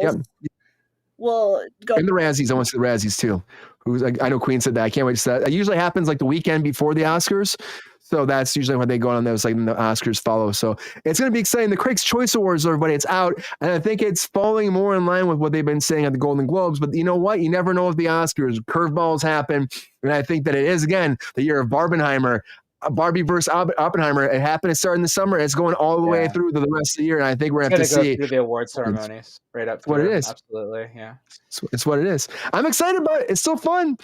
will go. And the Razzies. I want to see the Razzies too. I know Queen said that. I can't wait to see that. It usually happens like the weekend before the Oscars. So that's usually when they go on those, like the Oscars follow. So it's going to be exciting. The Critics' Choice Awards, everybody, it's out. And I think it's falling more in line with what they've been saying at the Golden Globes. But you know what? You never know with the Oscars. Curveballs happen. And I think that it is, again, the year of Barbenheimer. Barbie versus Oppenheimer. It happened to start in the summer. It's going all the way through to the rest of the year. And I think we're going to have to see through the award ceremonies right up. What it is. Absolutely. Yeah. It's what it is. I'm excited about it. It's so fun.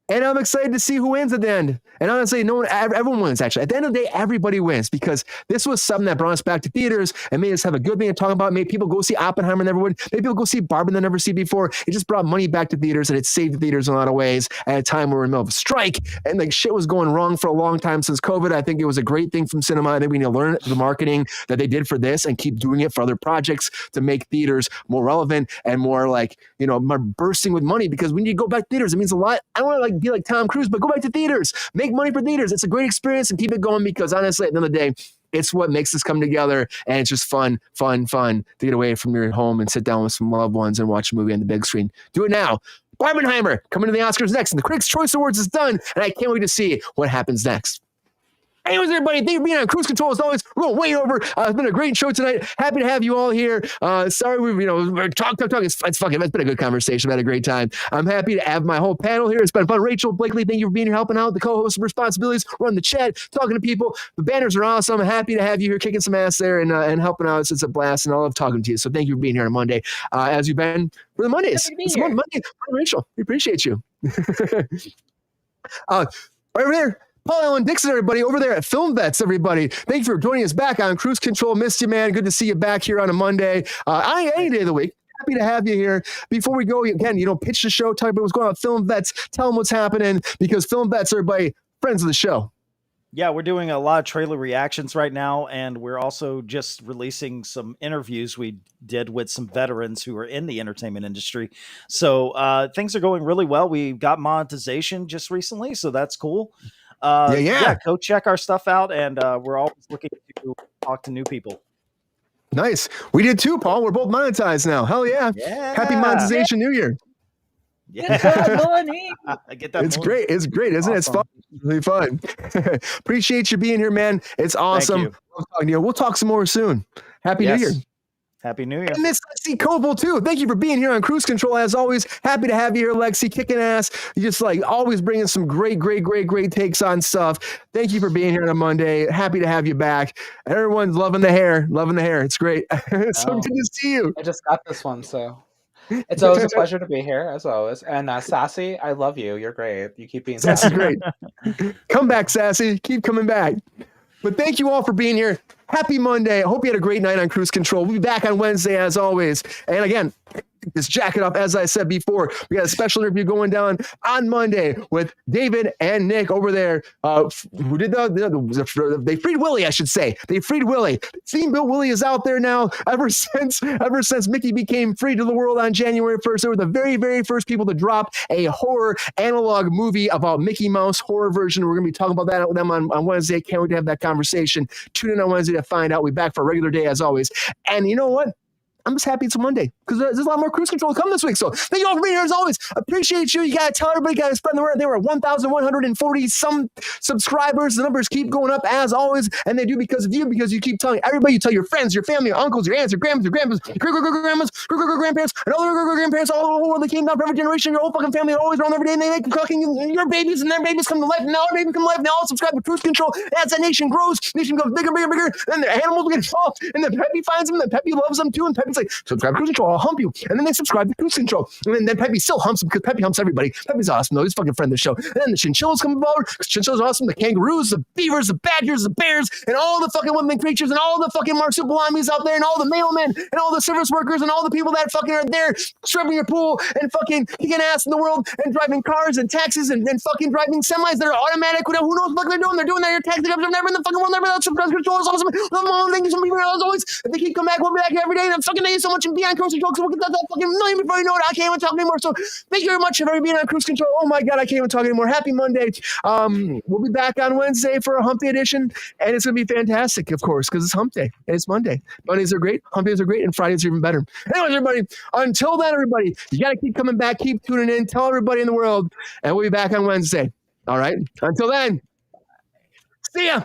And I'm excited to see who wins at the end. And honestly, everyone wins, actually. At the end of the day, everybody wins because this was something that brought us back to theaters and made us have a good thing to talk about. Made people go see Oppenheimer never would. Maybe people go see Barbie they never see before. It just brought money back to theaters and it saved the theaters in a lot of ways at a time where we're in the middle of a strike and like shit was going wrong for a long time since COVID. I think it was a great thing from cinema. I think we need to learn the marketing that they did for this and keep doing it for other projects to make theaters more relevant and more like, more bursting with money because we need to go back to theaters. It means a lot. I don't want to be like Tom Cruise, but go back to theaters, make money for theaters. It's a great experience and keep it going because honestly, at the end of the day, it's what makes us come together and it's just fun to get away from your home and sit down with some loved ones and watch a movie on the big screen. Do it now. Barbenheimer coming to the Oscars next and the Critics' Choice Awards is done and I can't wait to see what happens next. Anyways, everybody, thank you for being on Kruse Control as always. We're going way over. It's been a great show tonight. Happy to have you all here. Sorry, we're talk. It's been a good conversation. We've had a great time. I'm happy to have my whole panel here. It's been fun. Rachel, Blakely, thank you for being here, helping out the co-host responsibilities, running the chat, talking to people. The banners are awesome. I'm happy to have you here kicking some ass there and helping out. It's a blast, and I love talking to you. So thank you for being here on a Monday, as you've been for the Mondays. It's Monday. Rachel, we appreciate you. Right over there. Paul Allen Dixon, everybody, over there at Film Vets, everybody. Thank you for joining us back on Kruse Control. Missed you, man. Good to see you back here on a Monday. Any day of the week. Happy to have you here. Before we go, again, pitch the show, talk about what's going on with Film Vets, tell them what's happening, because Film Vets, everybody, friends of the show. Yeah, we're doing a lot of trailer reactions right now, and we're also just releasing some interviews we did with some veterans who are in the entertainment industry. So things are going really well. We got monetization just recently, so that's cool. Go check our stuff out, and we're always looking to talk to new people. Nice. We did too, Paul. We're both monetized now. Hell yeah. Happy monetization New Year. Yeah. I get that. It's great. It's great, isn't it? It's fun. It's really fun. Appreciate you being here, man. It's awesome. Love talking to you. We'll talk some more soon. Happy New Year. Happy New Year. And Miss Lexi Koval, too. Thank you for being here on Kruse Control, as always. Happy to have you here, Lexi, kicking ass. You just always bringing some great takes on stuff. Thank you for being here on a Monday. Happy to have you back. Everyone's loving the hair. It's great. It's so good to see you. I just got this one, so it's always a pleasure to be here, as always. And Sassy, I love you. You're great. You keep being Sassy. That's great. Come back, Sassy. Keep coming back. But thank you all for being here. Happy Monday. I hope you had a great night on Kruse Control. We'll be back on Wednesday as always. And again, this jacket up, as I said before, we got a special interview going down on Monday with David and Nick over there. Who did they freed Willie, I should say. They freed Willie. Steamboat Willie is out there now. Ever since Mickey became free to the world on January 1st, they were the very, very first people to drop a horror analog movie about Mickey Mouse horror version. We're going to be talking about that with them on Wednesday. Can't wait to have that conversation. Tune in on Wednesday to find out. We'll be back for a regular day as always. And you know what? I'm just happy it's a Monday because there's a lot more Kruse Control to come this week. So thank you all for being here as always. Appreciate you. You got to tell everybody, got to spread the word. There were 1,140 some subscribers. The numbers keep going up as always. And they do because of you, because you keep telling everybody. You tell your friends, your family, your uncles, your aunts, your grandmas, your grandpas, your grandparents, and all their grandparents all over the world. They came down for every generation. Your whole fucking family are always around every day. And they make cooking. Your babies and their babies come to life. And now our babies come to life. And they all subscribe to Kruse Control. As that nation grows, nation goes bigger, bigger, bigger. And the animals get involved. And then Peppy finds them. And Peppy loves them too. And Peppy's like, subscribe to Kruse Control, I'll hump you. And then they subscribe to Kruse Control. And then Peppy still humps them because Peppy humps everybody. Peppy's awesome, though. He's a fucking friend of the show. And then the chinchillas come forward because chinchillas are awesome. The kangaroos, the beavers, the badgers, the bears, and all the fucking women creatures, and all the fucking marsupilamis out there, and all the mailmen, and all the service workers, and all the people that fucking are there scrubbing your pool and fucking kicking ass in the world and driving cars and taxis and fucking driving semis that are automatic. Who knows what they're doing? They're doing that. Your taxi jobs are never in the fucking world. Never. That's Kruse Control is awesome. Thank you so much. As always, if they keep coming back, we'll be back here every day. And I'm fucking fucking thank you so much and be on Kruse Control because we'll get that fucking million before you know it. I can't even talk anymore. So thank you very much for being on Kruse Control. Oh my God, I can't even talk anymore. Happy Monday. We'll be back on Wednesday for a hump day edition, and it's going to be fantastic, of course, because it's hump day and it's Monday. Mondays are great, hump days are great, and Fridays are even better. Anyways, everybody, until then, everybody, you got to keep coming back, keep tuning in, tell everybody in the world, and we'll be back on Wednesday. All right? Until then, see ya.